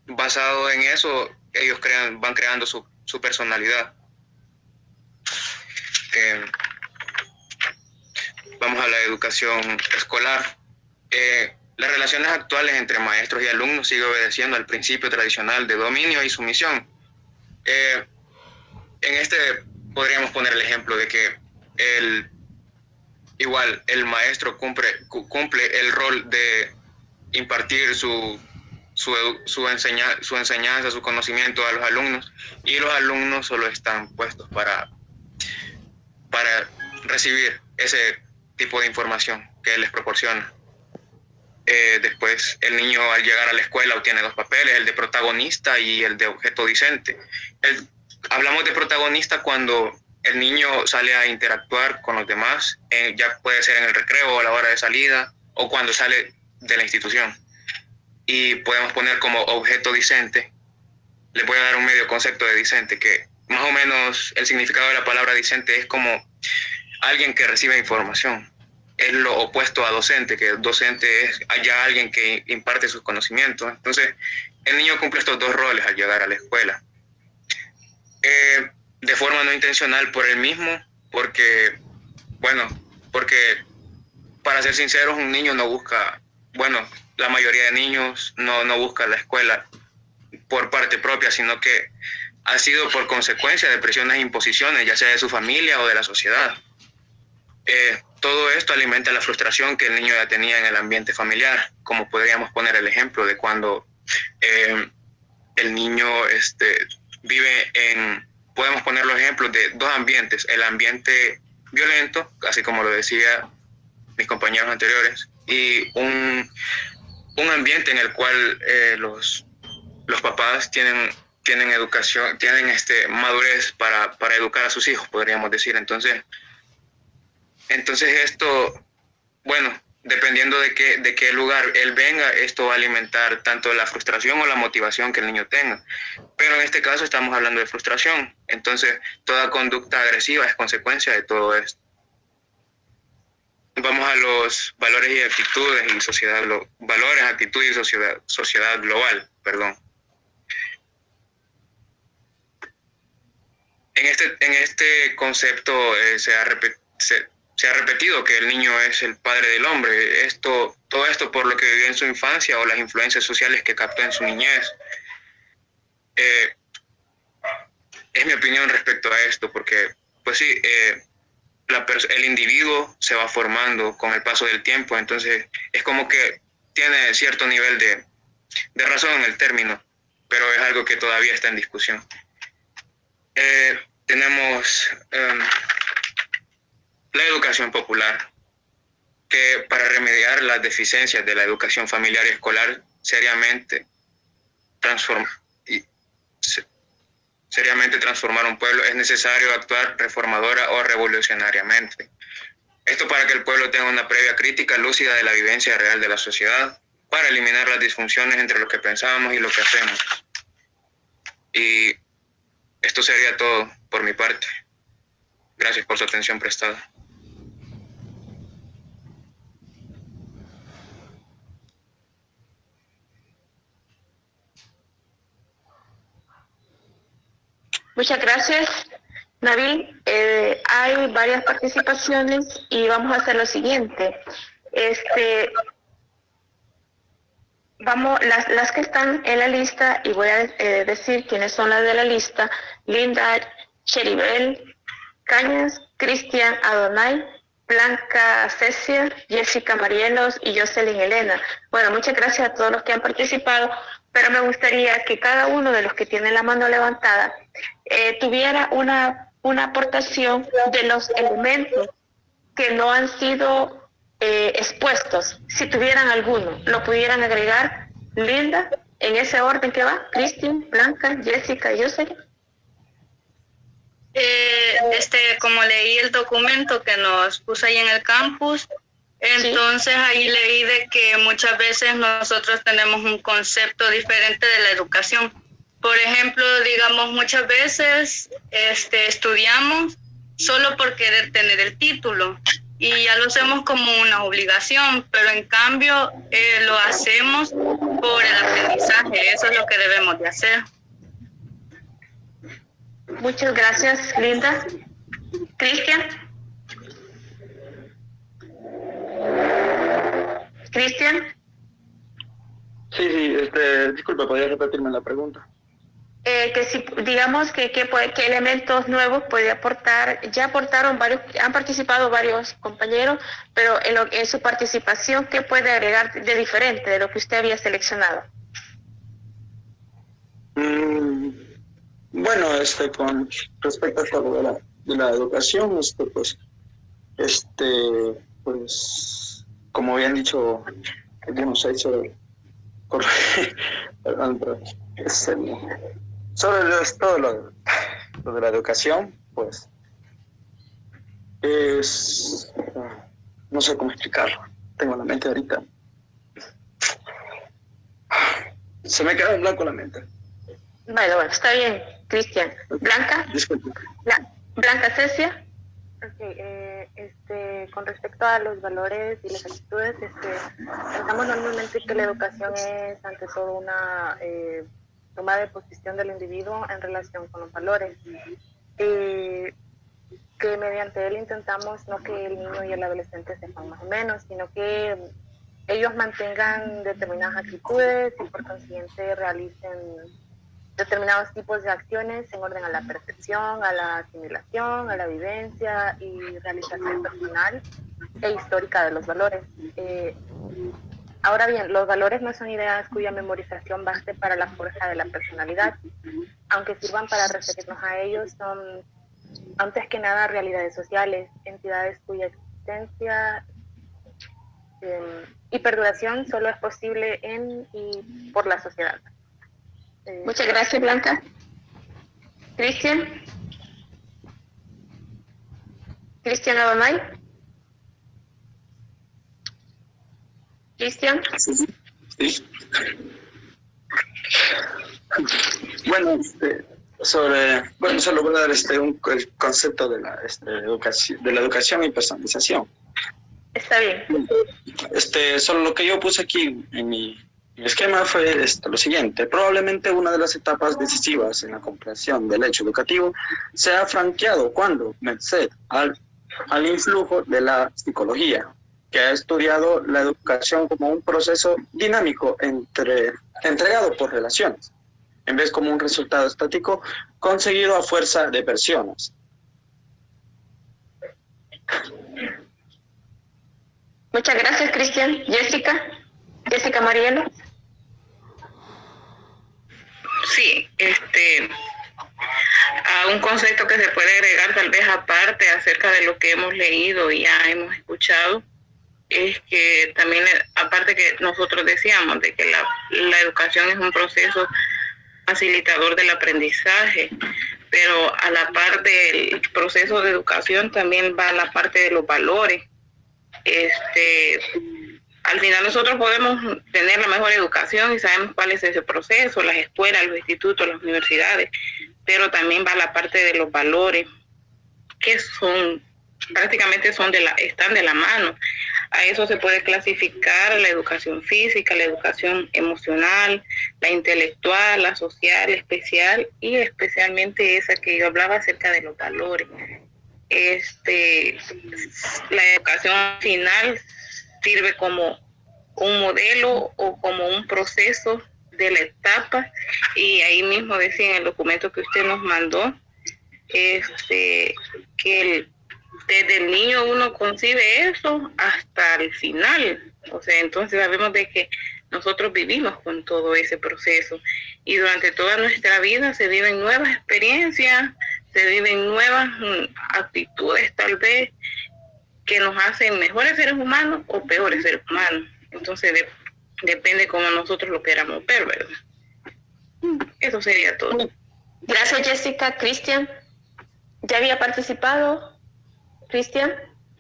basado en eso ellos van creando su personalidad. Vamos a la educación escolar. Las relaciones actuales entre maestros y alumnos siguen obedeciendo al principio tradicional de dominio y sumisión. En este podríamos poner el ejemplo de que el maestro cumple el rol de impartir su enseñanza, su conocimiento a los alumnos, y los alumnos solo están puestos para recibir ese tipo de información que él les proporciona. Después el niño al llegar a la escuela obtiene dos papeles, el de protagonista y el de objeto discente. Hablamos de protagonista cuando el niño sale a interactuar con los demás, ya puede ser en el recreo o a la hora de salida, o cuando sale de la institución. Y podemos poner como objeto discente, le voy a dar un medio concepto de discente, que más o menos el significado de la palabra discente es como alguien que recibe información. Es lo opuesto a docente, que docente es ya alguien que imparte sus conocimientos. Entonces, el niño cumple estos dos roles al llegar a la escuela. De forma no intencional por él mismo, porque para ser sinceros, un niño no busca, la mayoría de niños no busca la escuela por parte propia, sino que ha sido por consecuencia de presiones e imposiciones, ya sea de su familia o de la sociedad. Todo esto alimenta la frustración que el niño ya tenía en el ambiente familiar, como podríamos poner el ejemplo de cuando el niño vive en, podemos poner los ejemplos de dos ambientes, el ambiente violento, así como lo decía mis compañeros anteriores, y un ambiente en el cual los papás tienen educación, tienen madurez para educar a sus hijos, podríamos decir. Entonces esto, bueno, dependiendo de qué lugar él venga, esto va a alimentar tanto la frustración o la motivación que el niño tenga. Pero en este caso estamos hablando de frustración. Entonces, toda conducta agresiva es consecuencia de todo esto. Vamos a los valores y actitudes y sociedad, valores, actitud y sociedad global, perdón. En este concepto se ha repetido que el niño es el padre del hombre. Todo esto por lo que vivió en su infancia o las influencias sociales que captó en su niñez. Es mi opinión respecto a esto, porque, pues sí, el individuo se va formando con el paso del tiempo, entonces es como que tiene cierto nivel de razón en el término, pero es algo que todavía está en discusión. Tenemos la educación popular, que para remediar las deficiencias de la educación familiar y escolar seriamente transformar un pueblo, es necesario actuar reformadora o revolucionariamente. Esto para que el pueblo tenga una previa crítica lúcida de la vivencia real de la sociedad, para eliminar las disfunciones entre lo que pensamos y lo que hacemos. Y esto sería todo por mi parte. Gracias por su atención prestada. Muchas gracias, Nabil. Hay varias participaciones y vamos a hacer lo siguiente. Vamos, las que están en la lista, y voy a decir quiénes son las de la lista: Linda, Cheribel, Cañas, Cristian, Adonai, Blanca Cecia, Jessica Marielos y Jocelyn Elena. Bueno, muchas gracias a todos los que han participado, pero me gustaría que cada uno de los que tiene la mano levantada tuviera una aportación de los elementos que no han sido expuestos. Si tuvieran alguno, lo pudieran agregar. Linda, en ese orden que va: Cristian, Blanca, Jessica y Jocelyn. Como leí el documento que nos puso ahí en el campus, entonces ahí leí de que muchas veces nosotros tenemos un concepto diferente de la educación. Por ejemplo, digamos, muchas veces estudiamos solo por querer tener el título y ya lo hacemos como una obligación, pero en cambio lo hacemos por el aprendizaje. Eso es lo que debemos de hacer. Muchas gracias, Linda. Cristian. Cristian. Sí, disculpe, ¿podría repetirme la pregunta? Que si, digamos, qué elementos nuevos puede aportar. Ya aportaron varios, han participado varios compañeros, pero en su participación, ¿qué puede agregar de diferente de lo que usted había seleccionado? Bueno, con respecto a lo de la educación, pues, como habían dicho, hemos hecho, perdón, pero todo lo de la educación, pues, no sé cómo explicarlo, tengo la mente ahorita, se me queda en blanco la mente. Bueno, está bien, Cristian. Blanca. Disculpe. Blanca Cecia. Okay, con respecto a los valores y las actitudes, pensamos normalmente que la educación es ante todo una toma de posición del individuo en relación con los valores, que mediante él intentamos no que el niño y el adolescente sepan más o menos, sino que ellos mantengan determinadas actitudes y por consiguiente realicen determinados tipos de acciones en orden a la percepción, a la asimilación, a la vivencia y realización personal e histórica de los valores. Ahora bien, los valores no son ideas cuya memorización baste para la forja de la personalidad, aunque sirvan para referirnos a ellos, son antes que nada realidades sociales, entidades cuya existencia y perduración solo es posible en y por la sociedad. Muchas gracias, Blanca. Cristian. Cristian Adonai. Cristian. Sí. Bueno, solo voy a dar el concepto de la educación y personalización. Está bien. Solo lo que yo puse aquí en mi esquema fue lo siguiente. Probablemente una de las etapas decisivas en la comprensión del hecho educativo se ha franqueado cuando, merced al influjo de la psicología, que ha estudiado la educación como un proceso dinámico entregado por relaciones, en vez como un resultado estático conseguido a fuerza de versiones. Muchas gracias, Cristian. Jessica Marielo. Sí, a un concepto que se puede agregar tal vez aparte acerca de lo que hemos leído y ya hemos escuchado, es que también, aparte que nosotros decíamos de que la educación es un proceso facilitador del aprendizaje, pero a la par del proceso de educación también va la parte de los valores. Al final nosotros podemos tener la mejor educación y sabemos cuál es ese proceso, las escuelas, los institutos, las universidades, pero también va la parte de los valores, que prácticamente están de la mano. A eso se puede clasificar la educación física, la educación emocional, la intelectual, la social, especial y especialmente esa que yo hablaba acerca de los valores. La educación final sirve como un modelo o como un proceso de la etapa, y ahí mismo decía en el documento que usted nos mandó que desde el niño uno concibe eso hasta el final. O sea, entonces sabemos de que nosotros vivimos con todo ese proceso y durante toda nuestra vida se viven nuevas experiencias, se viven nuevas actitudes tal vez que nos hacen mejores seres humanos o peores seres humanos. Entonces depende cómo nosotros lo queramos ver, ¿verdad? Eso sería todo. Gracias, Jessica. Cristian, ¿ya había participado? Cristian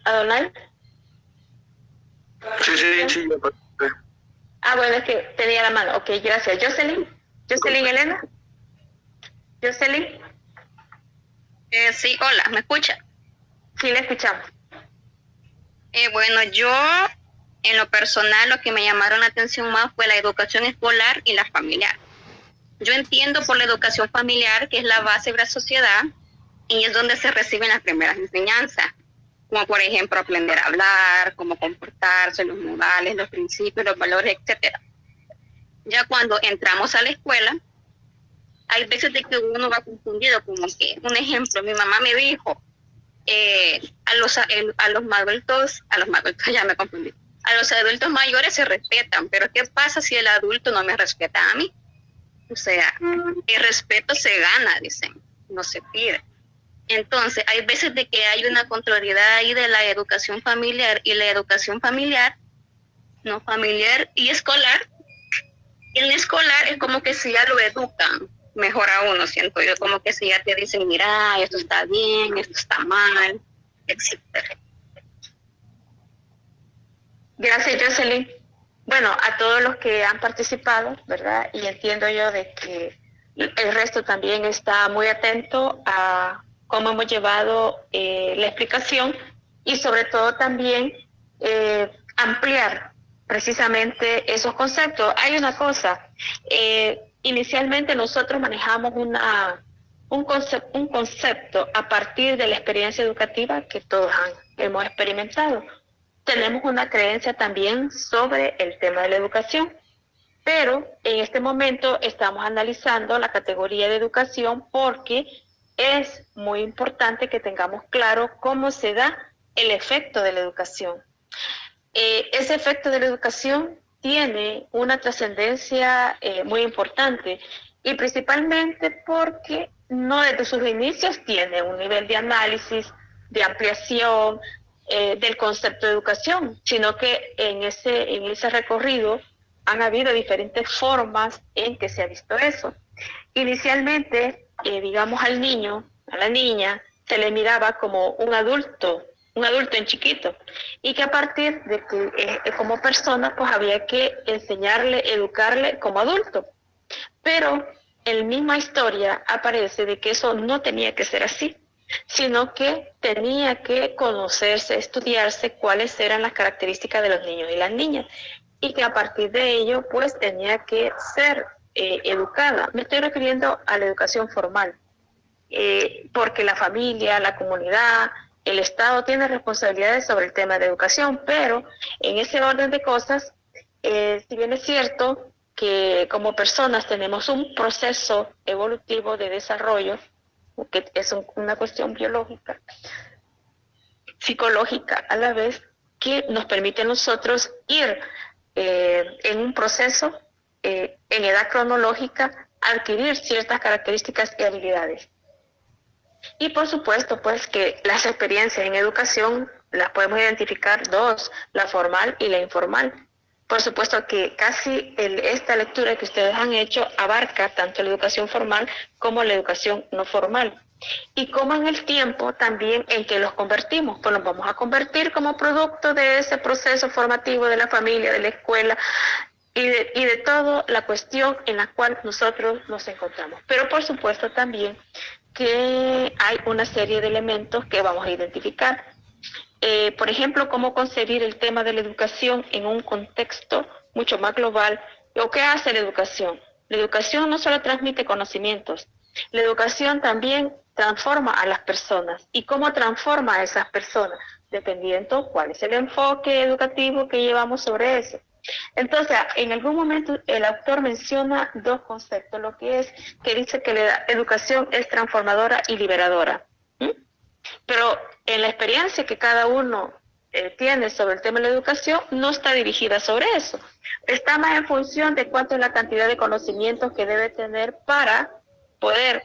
Adonai. Sí. Bueno, es que tenía la mano. Ok, gracias. Jocelyn Elena. Jocelyn. Sí, hola, ¿me escucha? Sí, le escuchamos. Bueno, yo en lo personal lo que me llamaron la atención más fue la educación escolar y la familiar. Yo entiendo por la educación familiar que es la base de la sociedad y es donde se reciben las primeras enseñanzas, como por ejemplo aprender a hablar, cómo comportarse, los modales, los principios, los valores, etcétera. Ya cuando entramos a la escuela, hay veces de que uno va confundido, como que, un ejemplo, mi mamá me dijo, a los adultos, ya me confundí, a los adultos mayores se respetan, pero ¿qué pasa si el adulto no me respeta a mí? O sea, el respeto se gana, dicen, no se pide. Entonces, hay veces de que hay una contrariedad ahí de la educación familiar y la educación familiar, no familiar y escolar. Y en escolar es como que si ya lo educan mejor a uno, siento yo, como que si ya te dicen, mira, esto está bien, esto está mal, etcétera. Gracias, Jocelyn. Bueno, a todos los que han participado, ¿verdad? Y entiendo yo de que el resto también está muy atento a cómo hemos llevado la explicación y sobre todo también ampliar precisamente esos conceptos. Hay una cosa, inicialmente nosotros manejamos un concepto a partir de la experiencia educativa que todos hemos experimentado. Tenemos una creencia también sobre el tema de la educación. Pero en este momento estamos analizando la categoría de educación porque es muy importante que tengamos claro cómo se da el efecto de la educación. Ese efecto de la educación tiene una trascendencia muy importante y principalmente porque no desde sus inicios tiene un nivel de análisis, de ampliación del concepto de educación, sino que en ese recorrido han habido diferentes formas en que se ha visto eso. Inicialmente, digamos, al niño, a la niña, se le miraba como un adulto en chiquito, y que a partir de que como persona, pues había que enseñarle, educarle como adulto. Pero en la misma historia aparece de que eso no tenía que ser así, sino que tenía que conocerse, estudiarse cuáles eran las características de los niños y las niñas, y que a partir de ello, pues tenía que ser educada. Me estoy refiriendo a la educación formal, porque la familia, la comunidad, el Estado tiene responsabilidades sobre el tema de educación, pero en ese orden de cosas, si bien es cierto que como personas tenemos un proceso evolutivo de desarrollo, que es una cuestión biológica, psicológica a la vez, que nos permite a nosotros ir en un proceso, en edad cronológica, adquirir ciertas características y habilidades. Y por supuesto, pues que las experiencias en educación las podemos identificar dos, la formal y la informal. Por supuesto que casi esta lectura que ustedes han hecho abarca tanto la educación formal como la educación no formal. Y como en el tiempo también en que los convertimos, pues nos vamos a convertir como producto de ese proceso formativo de la familia, de la escuela y de toda la cuestión en la cual nosotros nos encontramos. Pero por supuesto también que hay una serie de elementos que vamos a identificar. Por ejemplo, cómo concebir el tema de la educación en un contexto mucho más global. ¿O qué hace la educación? La educación no solo transmite conocimientos, la educación también transforma a las personas. ¿Y cómo transforma a esas personas? Dependiendo cuál es el enfoque educativo que llevamos sobre eso. Entonces, en algún momento el autor menciona dos conceptos, lo que es que dice que la educación es transformadora y liberadora. Pero en la experiencia que cada uno tiene sobre el tema de la educación, no está dirigida sobre eso. Está más en función de cuánto es la cantidad de conocimientos que debe tener para poder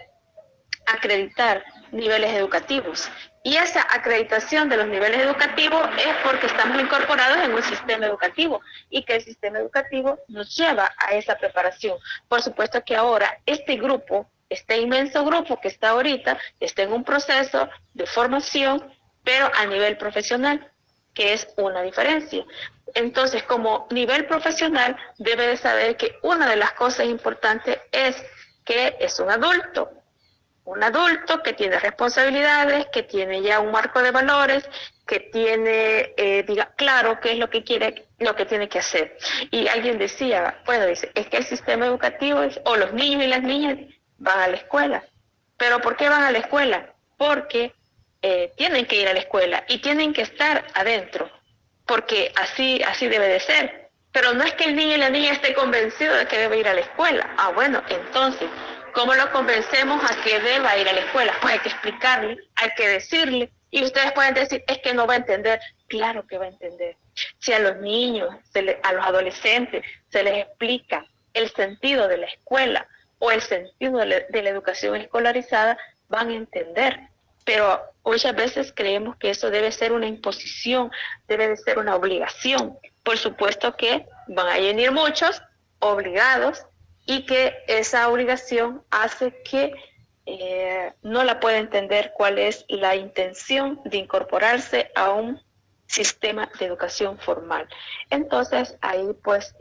acreditar niveles educativos. Y esa acreditación de los niveles educativos es porque estamos incorporados en un sistema educativo y que el sistema educativo nos lleva a esa preparación. Por supuesto que ahora este grupo, este inmenso grupo que está ahorita, está en un proceso de formación, pero a nivel profesional, que es una diferencia. Entonces, como nivel profesional, debe de saber que una de las cosas importantes es que es un adulto que tiene responsabilidades, que tiene ya un marco de valores, que tiene claro qué es lo que quiere, lo que tiene que hacer. Y alguien decía, bueno, dice, es que el sistema educativo o los niños y las niñas van a la escuela. ¿Pero por qué van a la escuela? Porque tienen que ir a la escuela y tienen que estar adentro, porque así debe de ser. Pero no es que el niño y la niña esté convencido de que debe ir a la escuela. Ah, bueno, entonces, ¿cómo lo convencemos a que deba ir a la escuela? Pues hay que explicarle, hay que decirle. Y ustedes pueden decir, es que no va a entender. Claro que va a entender. Si a los niños, a los adolescentes, se les explica el sentido de la escuela o el sentido de la educación escolarizada, van a entender. Pero muchas veces creemos que eso debe ser una imposición, debe de ser una obligación. Por supuesto que van a venir muchos obligados y que esa obligación hace que no la pueda entender cuál es la intención de incorporarse a un sistema de educación formal. Entonces ahí pues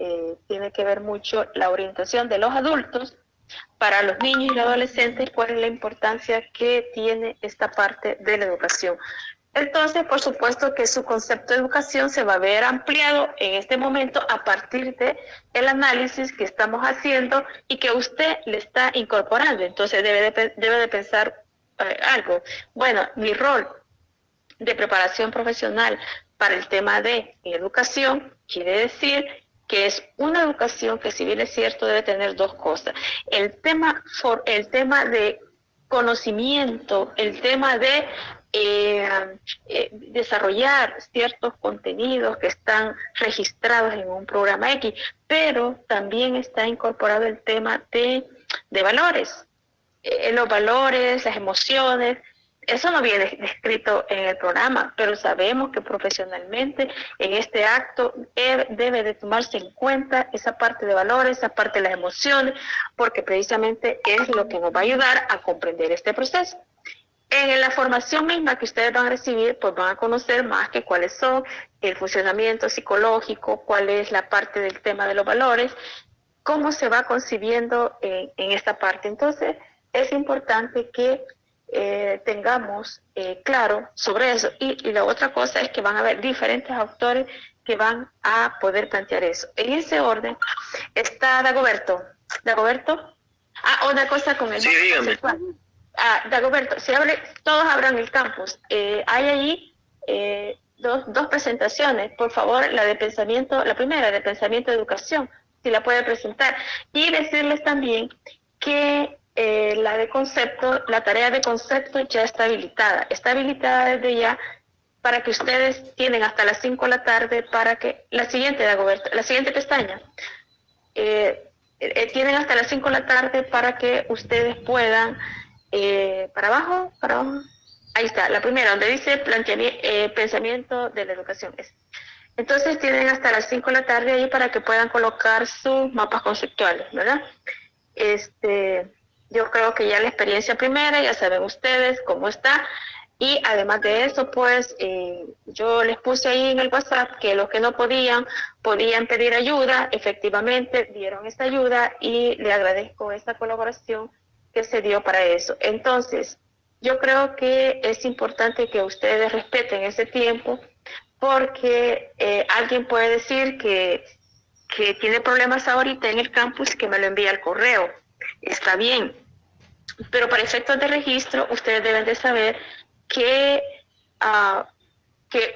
tiene que ver mucho la orientación de los adultos para los niños y los adolescentes, cuál es la importancia que tiene esta parte de la educación. Entonces, por supuesto que su concepto de educación se va a ver ampliado en este momento a partir de el análisis que estamos haciendo y que usted le está incorporando. Entonces, debe de pensar algo. Bueno, mi rol de preparación profesional para el tema de educación quiere decir que es una educación que, si bien es cierto, debe tener dos cosas. El tema de conocimiento, el tema de desarrollar ciertos contenidos que están registrados en un programa X, pero también está incorporado el tema de valores, los valores, las emociones. Eso no viene descrito en el programa, pero sabemos que profesionalmente en este acto debe de tomarse en cuenta esa parte de valores, esa parte de las emociones, porque precisamente es lo que nos va a ayudar a comprender este proceso. En la formación misma que ustedes van a recibir, pues van a conocer más que cuáles son el funcionamiento psicológico, cuál es la parte del tema de los valores, cómo se va concibiendo en esta parte. Entonces, es importante que tengamos claro sobre eso. Y la otra cosa es que van a haber diferentes autores que van a poder plantear eso. En ese orden está Dagoberto. ¿Dagoberto? Una cosa con el... Sí, dígame. Dagoberto, todos abran el campus. Hay allí dos presentaciones. Por favor, la primera de pensamiento de educación, si la puede presentar. Y decirles también que la de concepto, la tarea de concepto ya está habilitada desde ya, para que ustedes tienen hasta las 5 de la tarde para que, la siguiente pestaña, tienen hasta las 5 de la tarde para que ustedes puedan, para abajo, ahí está, la primera, donde dice pensamiento de la educación. Entonces tienen hasta las 5 de la tarde ahí para que puedan colocar sus mapas conceptuales, ¿verdad? Yo creo que ya la experiencia primera, ya saben ustedes cómo está, y además de eso, pues, yo les puse ahí en el WhatsApp que los que no podían pedir ayuda. Efectivamente dieron esta ayuda y le agradezco esta colaboración que se dio para eso. Entonces, yo creo que es importante que ustedes respeten ese tiempo, porque alguien puede decir que tiene problemas ahorita en el campus, que me lo envía al correo. Está bien, pero para efectos de registro ustedes deben de saber que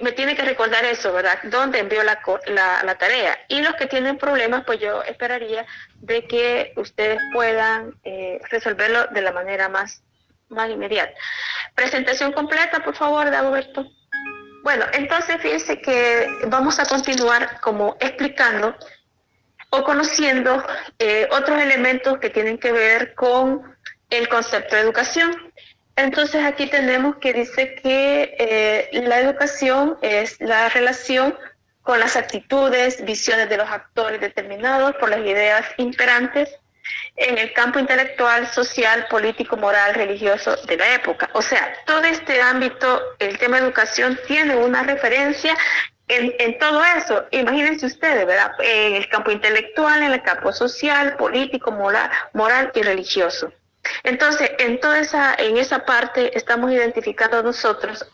me tiene que recordar eso, ¿verdad? ¿Dónde envió la tarea? Y los que tienen problemas, pues yo esperaría de que ustedes puedan resolverlo de la manera más inmediata. Presentación completa, por favor, Dagoberto. Bueno, entonces fíjense que vamos a continuar como explicando o conociendo otros elementos que tienen que ver con el concepto de educación. Entonces aquí tenemos que dice que la educación es la relación con las actitudes, visiones de los actores determinados por las ideas imperantes en el campo intelectual, social, político, moral, religioso de la época. O sea, todo este ámbito, el tema de educación, tiene una referencia en todo eso. Imagínense ustedes, ¿verdad? En el campo intelectual, en el campo social, político, moral y religioso. Entonces, en esa parte estamos identificando nosotros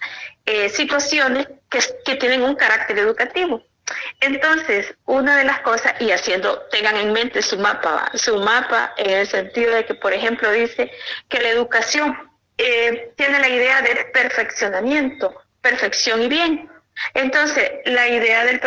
situaciones que tienen un carácter educativo. Entonces, una de las cosas, y tengan en mente su mapa en el sentido de que, por ejemplo, dice que la educación tiene la idea de perfeccionamiento, perfección y bien. Entonces, la idea del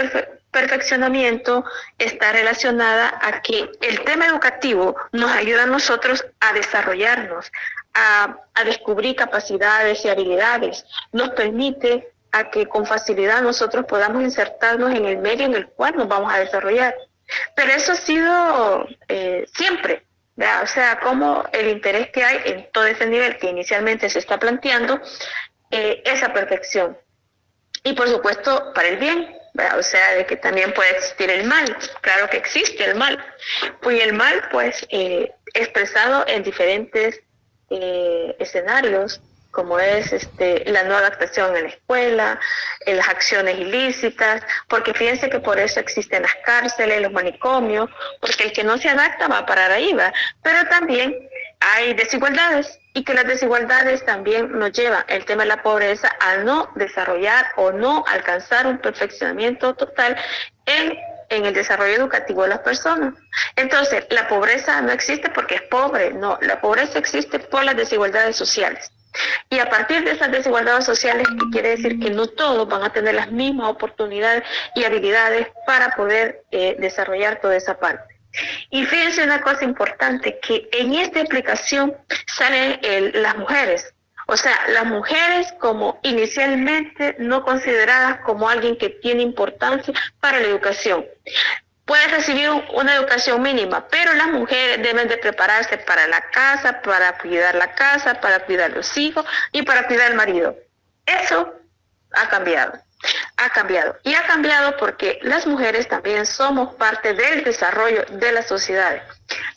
perfeccionamiento está relacionada a que el tema educativo nos ayuda a nosotros a desarrollarnos, a descubrir capacidades y habilidades, nos permite a que con facilidad nosotros podamos insertarnos en el medio en el cual nos vamos a desarrollar. Pero eso ha sido siempre, ¿verdad? O sea, como el interés que hay en todo ese nivel que inicialmente se está planteando, esa perfección. Y por supuesto, para el bien, ¿verdad? O sea, de que también puede existir el mal. Claro que existe el mal. Pues el mal, pues, expresado en diferentes escenarios, como es la no adaptación en la escuela, en las acciones ilícitas, porque fíjense que por eso existen las cárceles, los manicomios, porque el que no se adapta va a parar ahí, ¿va? Pero también hay desigualdades, y que las desigualdades también nos llevan el tema de la pobreza a no desarrollar o no alcanzar un perfeccionamiento total en el desarrollo educativo de las personas. Entonces, la pobreza no existe porque es pobre, no, la pobreza existe por las desigualdades sociales. Y a partir de esas desigualdades sociales, que quiere decir que no todos van a tener las mismas oportunidades y habilidades para poder desarrollar toda esa parte. Y fíjense una cosa importante, que en esta explicación salen las mujeres. O sea, las mujeres como inicialmente no consideradas como alguien que tiene importancia para la educación. Pueden recibir una educación mínima, pero las mujeres deben de prepararse para la casa, para cuidar la casa, para cuidar los hijos y para cuidar al marido. Eso ha cambiado. Ha cambiado. Y ha cambiado porque las mujeres también somos parte del desarrollo de las sociedades.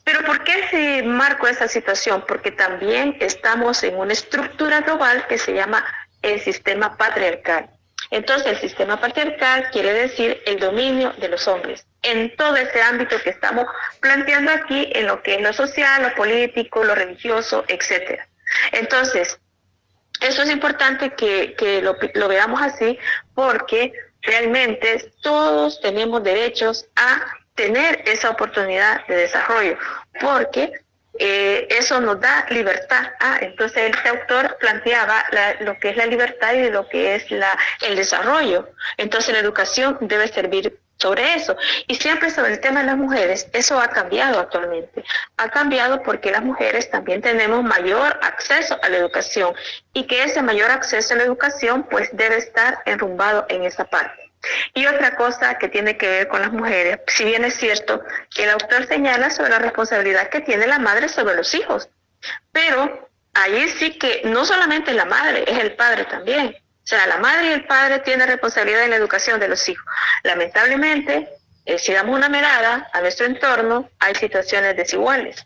Pero ¿por qué se marcó esa situación? Porque también estamos en una estructura global que se llama el sistema patriarcal. Entonces, el sistema patriarcal quiere decir el dominio de los hombres en todo ese ámbito que estamos planteando aquí, en lo que es lo social, lo político, lo religioso, etcétera. Entonces, eso es importante que lo veamos así, porque realmente todos tenemos derechos a tener esa oportunidad de desarrollo, porque eso nos da libertad. Entonces este autor planteaba lo que es la libertad y lo que es el desarrollo. Entonces la educación debe servir sobre eso. Y siempre sobre el tema de las mujeres, eso ha cambiado actualmente. Ha cambiado porque las mujeres también tenemos mayor acceso a la educación, y que ese mayor acceso a la educación pues debe estar enrumbado en esa parte. Y otra cosa que tiene que ver con las mujeres, si bien es cierto que el autor señala sobre la responsabilidad que tiene la madre sobre los hijos, pero ahí sí que no solamente la madre, es el padre también. O sea, la madre y el padre tienen responsabilidad en la educación de los hijos. Lamentablemente, si damos una mirada a nuestro entorno, hay situaciones desiguales.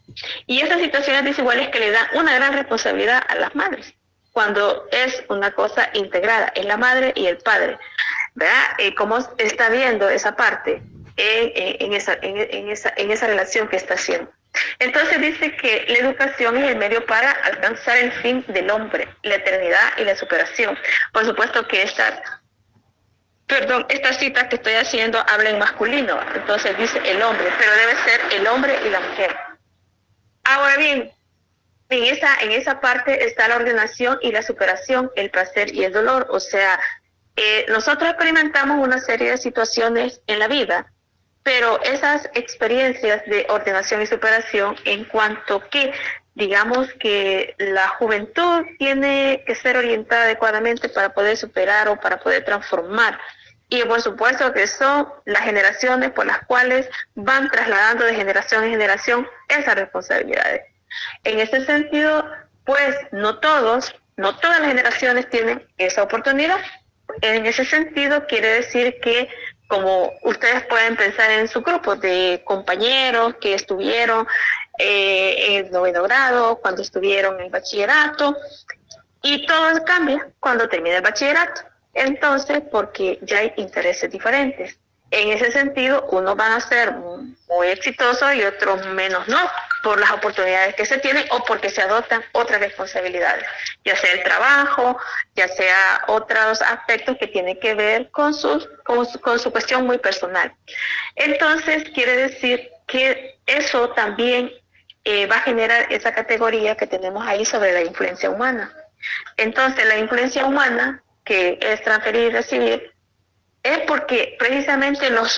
Y esas situaciones desiguales que le dan una gran responsabilidad a las madres, cuando es una cosa integrada, es la madre y el padre. ¿Verdad? ¿Cómo está viendo esa parte en esa relación que está haciendo? Entonces dice que la educación es el medio para alcanzar el fin del hombre, la eternidad y la superación. Por supuesto que esta cita que estoy haciendo habla en masculino, entonces dice el hombre, pero debe ser el hombre y la mujer. Ahora bien, en esa parte está la ordenación y la superación, el placer y el dolor. O sea, nosotros experimentamos una serie de situaciones en la vida, pero esas experiencias de ordenación y superación, en cuanto que digamos que la juventud tiene que ser orientada adecuadamente para poder superar o para poder transformar, y por supuesto que son las generaciones por las cuales van trasladando de generación en generación esas responsabilidades. En ese sentido, pues no todas las generaciones tienen esa oportunidad. En ese sentido, quiere decir que, como ustedes pueden pensar en su grupo de compañeros que estuvieron en el 9º grado, cuando estuvieron en el bachillerato, y todo cambia cuando termina el bachillerato. Entonces, porque ya hay intereses diferentes. En ese sentido, unos van a ser muy exitosos y otros menos no, por las oportunidades que se tienen o porque se adoptan otras responsabilidades, ya sea el trabajo, ya sea otros aspectos que tienen que ver con su cuestión muy personal. Entonces, quiere decir que eso también va a generar esa categoría que tenemos ahí sobre la influencia humana. Entonces, la influencia humana, que es transferir y recibir, es porque precisamente las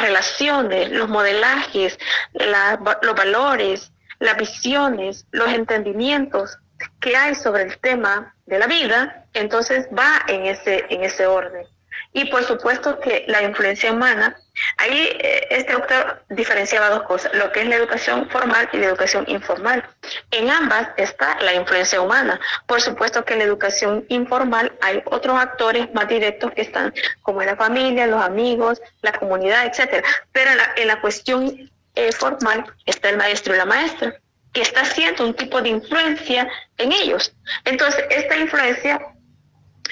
relaciones, los modelajes, los valores, las visiones, los entendimientos que hay sobre el tema de la vida, entonces va en ese orden. Y por supuesto que la influencia humana, ahí este autor diferenciaba dos cosas, lo que es la educación formal y la educación informal. En ambas está la influencia humana. Por supuesto que en la educación informal hay otros actores más directos que están, como en la familia, los amigos, la comunidad, etcétera. Pero en la cuestión formal está el maestro y la maestra, que está haciendo un tipo de influencia en ellos. Entonces, esta influencia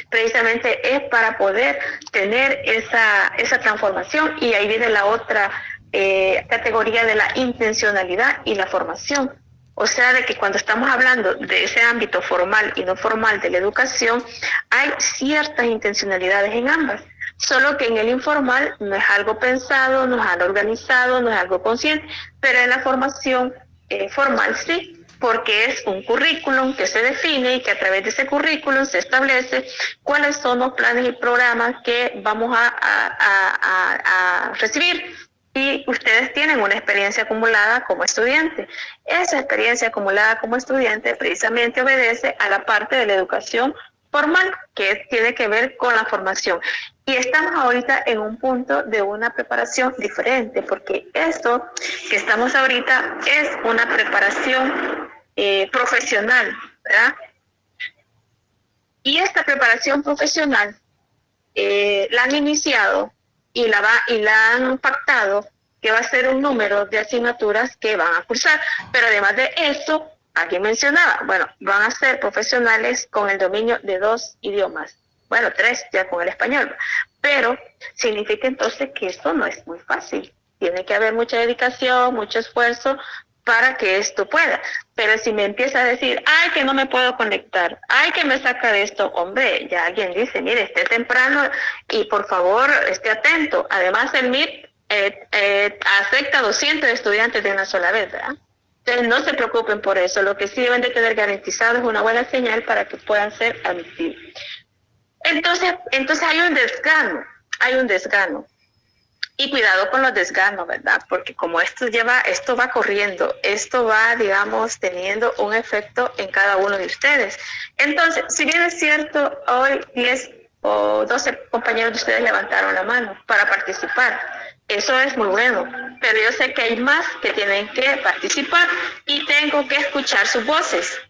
precisamente es para poder tener esa transformación, y ahí viene la otra categoría de la intencionalidad y la formación. O sea, de que cuando estamos hablando de ese ámbito formal y no formal de la educación, hay ciertas intencionalidades en ambas, solo que en el informal no es algo pensado, no es algo organizado, no es algo consciente, pero en la formación formal sí. porque es un currículum que se define y que a través de ese currículum se establece cuáles son los planes y programas que vamos a recibir. Y ustedes tienen una experiencia acumulada como estudiante. Esa experiencia acumulada como estudiante precisamente obedece a la parte de la educación formal, que tiene que ver con la formación. Y estamos ahorita en un punto de una preparación diferente, porque esto que estamos ahorita es una preparación profesional, ¿verdad? Y esta preparación profesional la han iniciado y la han pactado, que va a ser un número de asignaturas que van a cursar. Pero además de eso, aquí mencionaba, bueno, van a ser profesionales con el dominio de 2 idiomas. Bueno, 3 ya con el español. Pero significa entonces que esto no es muy fácil. Tiene que haber mucha dedicación, mucho esfuerzo para que esto pueda. Pero si me empieza a decir, ay, que no me puedo conectar, ay, que me saca de esto, hombre, ya alguien dice, mire, esté temprano y por favor esté atento. Además, el MIT acepta 200 estudiantes de una sola vez, ¿verdad? Entonces no se preocupen por eso. Lo que sí deben de tener garantizado es una buena señal para que puedan ser admitidos. Entonces hay un desgano. Y cuidado con los desganos, ¿verdad? Porque como esto va corriendo, esto va, digamos, teniendo un efecto en cada uno de ustedes. Entonces, si bien es cierto, hoy 10 o 12 compañeros de ustedes levantaron la mano para participar, eso es muy bueno, pero yo sé que hay más que tienen que participar y tengo que escuchar sus voces,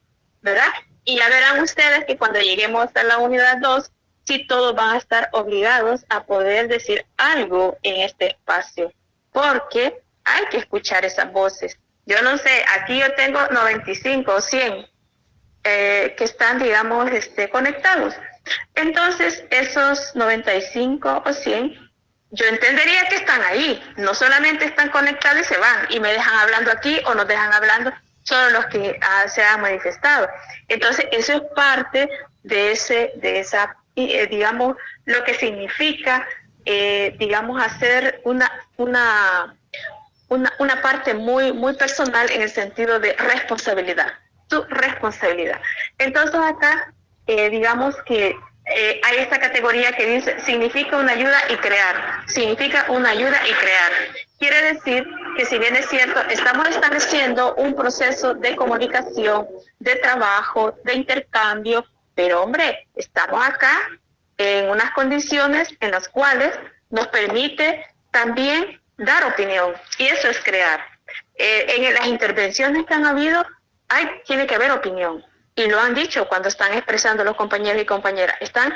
¿verdad? Y ya verán ustedes que cuando lleguemos a la unidad 2, sí todos van a estar obligados a poder decir algo en este espacio, porque hay que escuchar esas voces. Yo no sé, aquí yo tengo 95 o 100 que están, digamos, conectados. Entonces, esos 95 o 100, yo entendería que están ahí, no solamente están conectados y se van, y me dejan hablando aquí o nos dejan hablando solo los que se han manifestado. Entonces, eso es parte de esa digamos, lo que significa, digamos, hacer una parte muy, muy personal en el sentido de responsabilidad, tu responsabilidad. Entonces acá, digamos que hay esta categoría que dice, significa una ayuda y crear, Quiere decir que si bien es cierto, estamos estableciendo un proceso de comunicación, de trabajo, de intercambio, pero hombre, estamos acá en unas condiciones en las cuales nos permite también dar opinión, y eso es crear. En las intervenciones que han habido, tiene que haber opinión, y lo han dicho cuando están expresando los compañeros y compañeras, están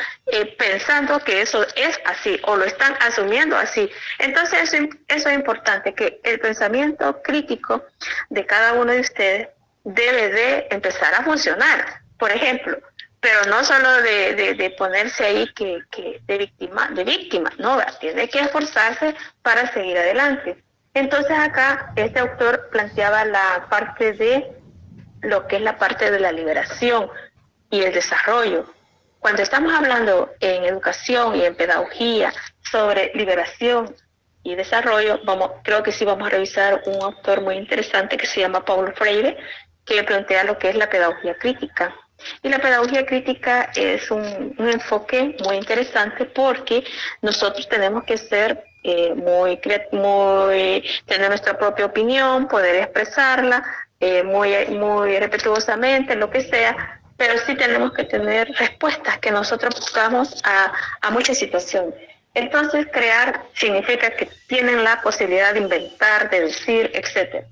pensando que eso es así, o lo están asumiendo así. Entonces eso es importante, que el pensamiento crítico de cada uno de ustedes debe de empezar a funcionar. Por ejemplo, pero no solo de ponerse ahí de víctima, no, tiene que esforzarse para seguir adelante. Entonces acá este autor planteaba la parte de lo que es la parte de la liberación y el desarrollo. Cuando estamos hablando en educación y en pedagogía sobre liberación y desarrollo, creo que sí vamos a revisar un autor muy interesante que se llama Paulo Freire, que plantea lo que es la pedagogía crítica. Y la pedagogía crítica es un enfoque muy interesante, porque nosotros tenemos que ser tener nuestra propia opinión, poder expresarla muy respetuosamente, lo que sea, pero sí tenemos que tener respuestas que nosotros buscamos a muchas situaciones. Entonces, crear significa que tienen la posibilidad de inventar, de decir, etcétera.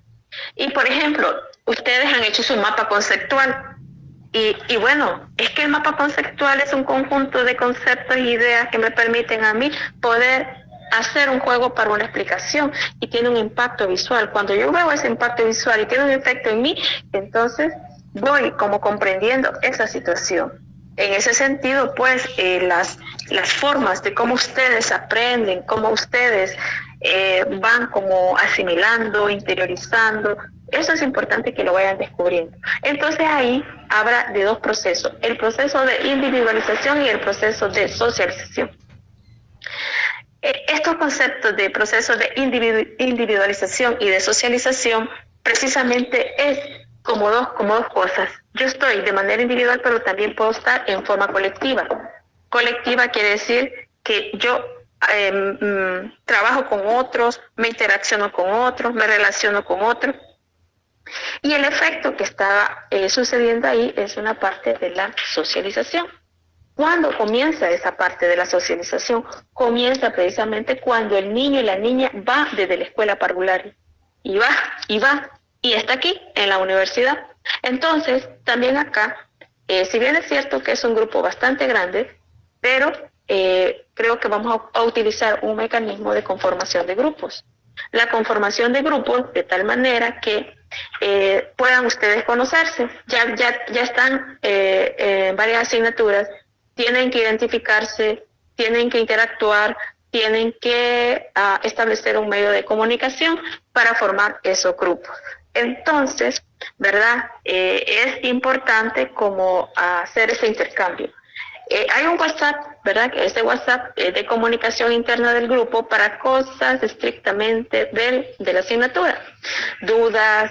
Y por ejemplo, ustedes han hecho su mapa conceptual. Y bueno, es que el mapa conceptual es un conjunto de conceptos e ideas que me permiten a mí poder hacer un juego para una explicación, y tiene un impacto visual. Cuando yo veo ese impacto visual y tiene un efecto en mí, entonces voy como comprendiendo esa situación. En ese sentido, pues, las formas de cómo ustedes aprenden, cómo ustedes van como asimilando, interiorizando, eso es importante que lo vayan descubriendo. Entonces ahí habla de dos procesos, el proceso de individualización y el proceso de socialización. Estos conceptos de proceso de individualización y de socialización precisamente es como dos cosas. Yo estoy de manera individual, pero también puedo estar en forma colectiva. Colectiva quiere decir que yo trabajo con otros, me interacciono con otros, me relaciono con otros. Y el efecto que está sucediendo ahí es una parte de la socialización. ¿Cuándo comienza esa parte de la socialización? Comienza precisamente cuando el niño y la niña va desde la escuela parvularia. Y va, y está aquí, en la universidad. Entonces, también acá, si bien es cierto que es un grupo bastante grande, pero creo que vamos a utilizar un mecanismo de conformación de grupos. La conformación de grupos de tal manera que puedan ustedes conocerse. Ya están en varias asignaturas, tienen que identificarse, tienen que interactuar, tienen que establecer un medio de comunicación para formar esos grupos. Entonces, ¿verdad? Es importante como hacer ese intercambio. Hay un WhatsApp, ¿verdad? Ese WhatsApp de comunicación interna del grupo para cosas estrictamente de la asignatura. Dudas,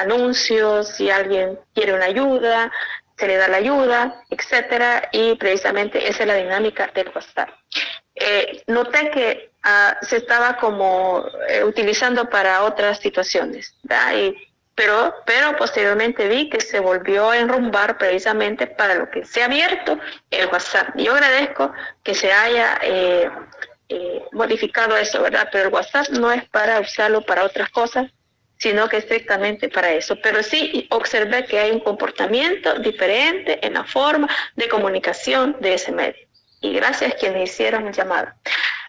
anuncios, si alguien quiere una ayuda, se le da la ayuda, etcétera, y precisamente esa es la dinámica del WhatsApp. Noté que se estaba como utilizando para otras situaciones, ¿verdad? Pero posteriormente vi que se volvió a enrumbar precisamente para lo que se ha abierto el WhatsApp. Yo agradezco que se haya modificado eso, ¿verdad? Pero el WhatsApp no es para usarlo para otras cosas, sino que estrictamente para eso. Pero sí observé que hay un comportamiento diferente en la forma de comunicación de ese medio. Y gracias a quienes hicieron el llamado.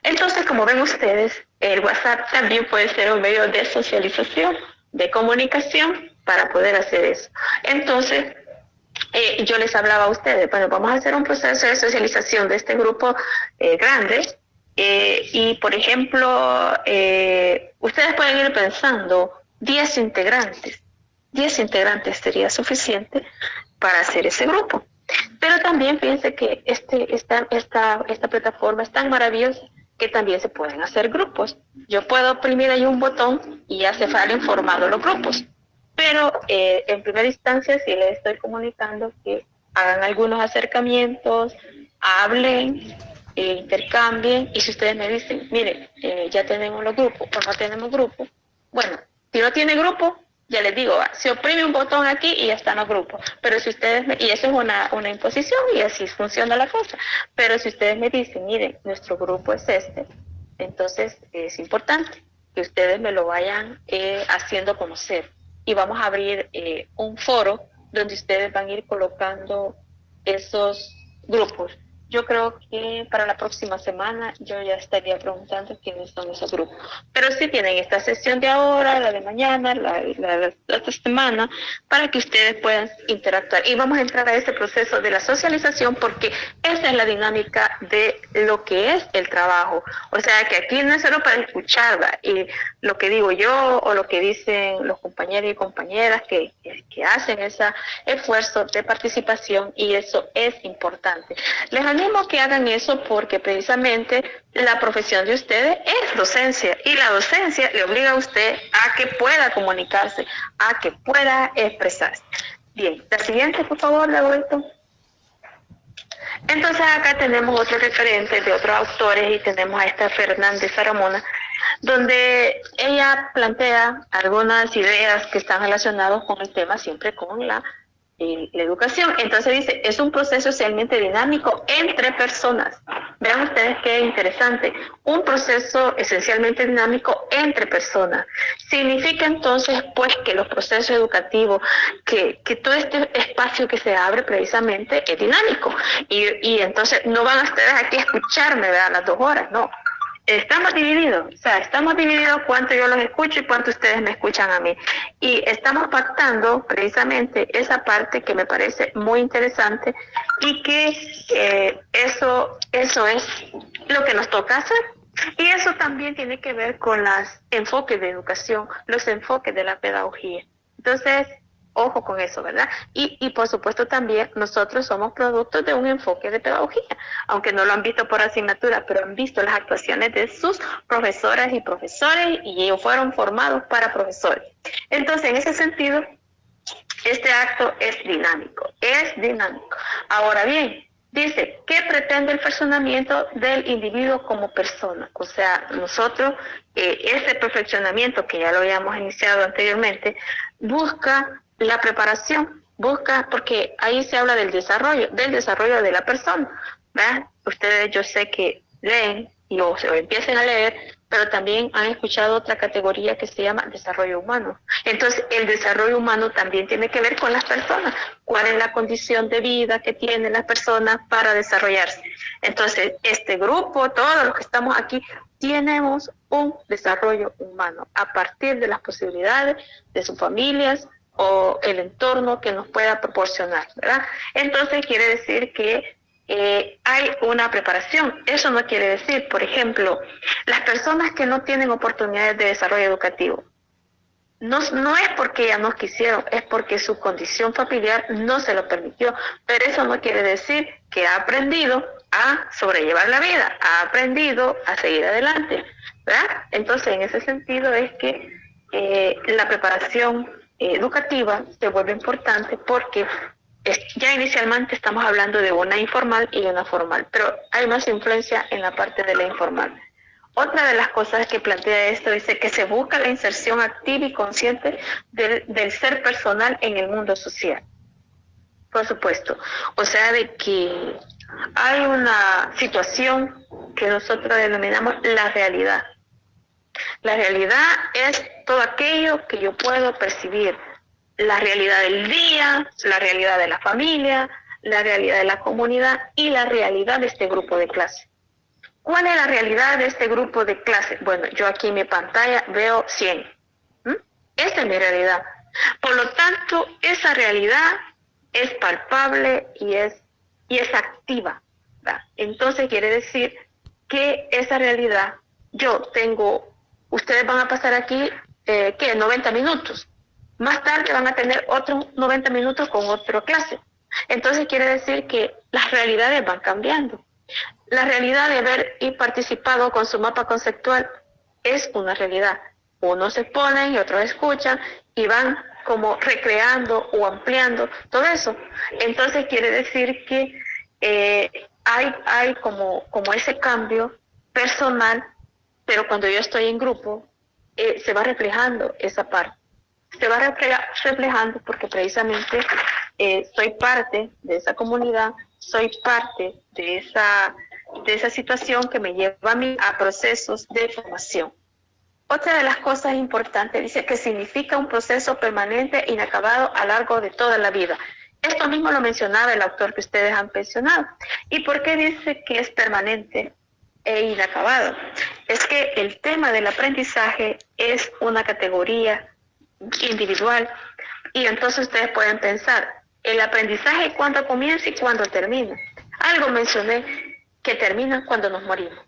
Entonces, como ven ustedes, el WhatsApp también puede ser un medio de socialización, de comunicación, para poder hacer eso. Entonces, yo les hablaba a ustedes, bueno, vamos a hacer un proceso de socialización de este grupo grande, y por ejemplo, ustedes pueden ir pensando 10 integrantes. 10 integrantes sería suficiente para hacer ese grupo. Pero también fíjense que esta plataforma es tan maravillosa que también se pueden hacer grupos. Yo puedo oprimir ahí un botón y ya se salen formados los grupos. Pero en primera instancia sí les estoy comunicando que hagan algunos acercamientos, hablen, intercambien, y si ustedes me dicen, mire, ya tenemos los grupos o no tenemos grupos, bueno, si no tiene grupo, ya les digo, se oprime un botón aquí y ya están los grupos. Pero si ustedes, y eso es una imposición y así funciona la cosa. Pero si ustedes me dicen, miren, nuestro grupo es este, entonces es importante que ustedes me lo vayan haciendo conocer. Y vamos a abrir un foro donde ustedes van a ir colocando esos grupos. Yo creo que para la próxima semana yo ya estaría preguntando quiénes son esos grupos. Pero sí tienen esta sesión de ahora, la de mañana, la de esta semana, para que ustedes puedan interactuar. Y vamos a entrar a ese proceso de la socialización porque esa es la dinámica de lo que es el trabajo. O sea, que aquí no es solo para escuchar, ¿verdad? Y lo que digo yo o lo que dicen los compañeros y compañeras que hacen ese esfuerzo de participación, y eso es importante. Les animo que hagan eso porque precisamente la profesión de ustedes es docencia, y la docencia le obliga a usted a que pueda comunicarse, a que pueda expresarse. Bien, la siguiente, por favor, Dagoberto. Entonces acá tenemos otros referentes de otros autores y tenemos a esta Fernández Aramona, donde ella plantea algunas ideas que están relacionadas con el tema, siempre con la educación. Entonces dice, es un proceso socialmente dinámico entre personas. Vean ustedes qué interesante, un proceso esencialmente dinámico entre personas. Significa entonces pues que los procesos educativos, que todo este espacio que se abre precisamente es dinámico, y entonces no van a ustedes aquí a escucharme, ¿verdad? Las 2 horas, no. Estamos divididos, o sea, estamos divididos cuánto yo los escucho y cuánto ustedes me escuchan a mí. Y estamos pactando precisamente esa parte que me parece muy interesante, y que eso es lo que nos toca hacer. Y eso también tiene que ver con los enfoques de educación, los enfoques de la pedagogía. Entonces, Ojo con eso, ¿verdad? Y por supuesto también nosotros somos productos de un enfoque de pedagogía, aunque no lo han visto por asignatura, pero han visto las actuaciones de sus profesoras y profesores y ellos fueron formados para profesores. Entonces, en ese sentido, este acto es dinámico, Ahora bien, dice, ¿qué pretende el perfeccionamiento del individuo como persona? O sea, nosotros, ese perfeccionamiento que ya lo habíamos iniciado anteriormente, busca la preparación, porque ahí se habla del desarrollo de la persona, ¿verdad? Ustedes yo sé que leen o empiecen a leer, pero también han escuchado otra categoría que se llama desarrollo humano. Entonces, el desarrollo humano también tiene que ver con las personas. ¿Cuál es la condición de vida que tienen las personas para desarrollarse? Entonces, este grupo, todos los que estamos aquí, tenemos un desarrollo humano a partir de las posibilidades de sus familias o el entorno que nos pueda proporcionar, ¿verdad? Entonces, quiere decir que hay una preparación. Eso no quiere decir, por ejemplo, las personas que no tienen oportunidades de desarrollo educativo, no es porque ellas no quisieron, es porque su condición familiar no se lo permitió, pero eso no quiere decir que ha aprendido a sobrellevar la vida, ha aprendido a seguir adelante, ¿verdad? Entonces, en ese sentido es que la preparación educativa se vuelve importante porque ya inicialmente estamos hablando de una informal y una formal, pero hay más influencia en la parte de la informal. Otra de las cosas que plantea esto dice que se busca la inserción activa y consciente del ser personal en el mundo social. Por supuesto. O sea, de que hay una situación que nosotros denominamos la realidad. La realidad es todo aquello que yo puedo percibir. La realidad del día, la realidad de la familia, la realidad de la comunidad y la realidad de este grupo de clase. ¿Cuál es la realidad de este grupo de clase? Bueno, yo aquí en mi pantalla veo 100. Esa es mi realidad. Por lo tanto, esa realidad es palpable y es activa, ¿verdad? Entonces quiere decir que esa realidad, ustedes van a pasar aquí, 90 minutos. Más tarde van a tener otros 90 minutos con otra clase. Entonces quiere decir que las realidades van cambiando. La realidad de haber participado con su mapa conceptual es una realidad. Unos se exponen y otros escuchan y van como recreando o ampliando todo eso. Entonces quiere decir que hay como ese cambio personal, pero cuando yo estoy en grupo, se va reflejando esa parte. Se va reflejando porque precisamente soy parte de esa comunidad, soy parte de esa situación que me lleva a mí a procesos de formación. Otra de las cosas importantes dice que significa un proceso permanente e inacabado a lo largo de toda la vida. Esto mismo lo mencionaba el autor que ustedes han mencionado. ¿Y por qué dice que es permanente e inacabado? Es que el tema del aprendizaje es una categoría individual y entonces ustedes pueden pensar el aprendizaje cuándo comienza y cuándo termina. Algo mencioné que termina cuando nos morimos,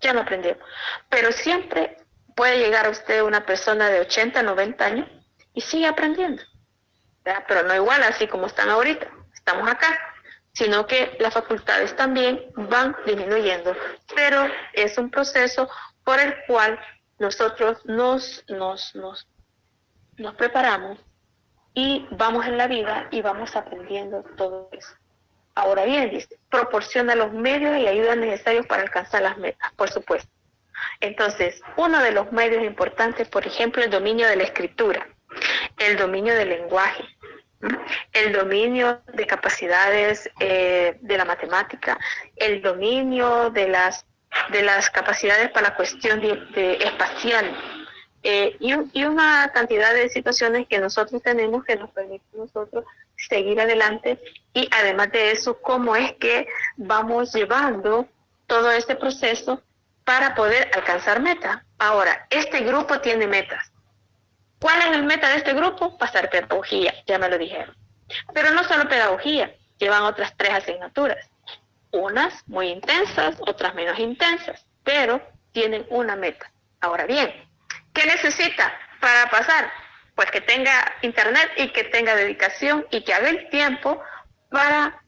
ya no aprendemos, pero siempre puede llegar a usted una persona de 80, 90 años y sigue aprendiendo, ¿verdad? Pero no igual así como están ahorita, estamos acá, sino que las facultades también van disminuyendo, pero es un proceso por el cual nosotros nos preparamos y vamos en la vida y vamos aprendiendo todo eso. Ahora bien, dice, proporciona los medios y ayudas necesarios para alcanzar las metas, por supuesto. Entonces, uno de los medios importantes, por ejemplo, el dominio de la escritura, el dominio del lenguaje, el dominio de capacidades de la matemática, el dominio de las capacidades para la cuestión de espacial, y una cantidad de situaciones que nosotros tenemos que nos permiten nosotros seguir adelante, y además de eso, cómo es que vamos llevando todo este proceso para poder alcanzar metas. Ahora, este grupo tiene metas. ¿Cuál es el meta de este grupo? Pasar pedagogía, ya me lo dijeron. Pero no solo pedagogía, llevan otras 3 asignaturas. Unas muy intensas, otras menos intensas, pero tienen una meta. Ahora bien, ¿qué necesita para pasar? pues que tenga internet y que tenga dedicación y que haga el tiempo para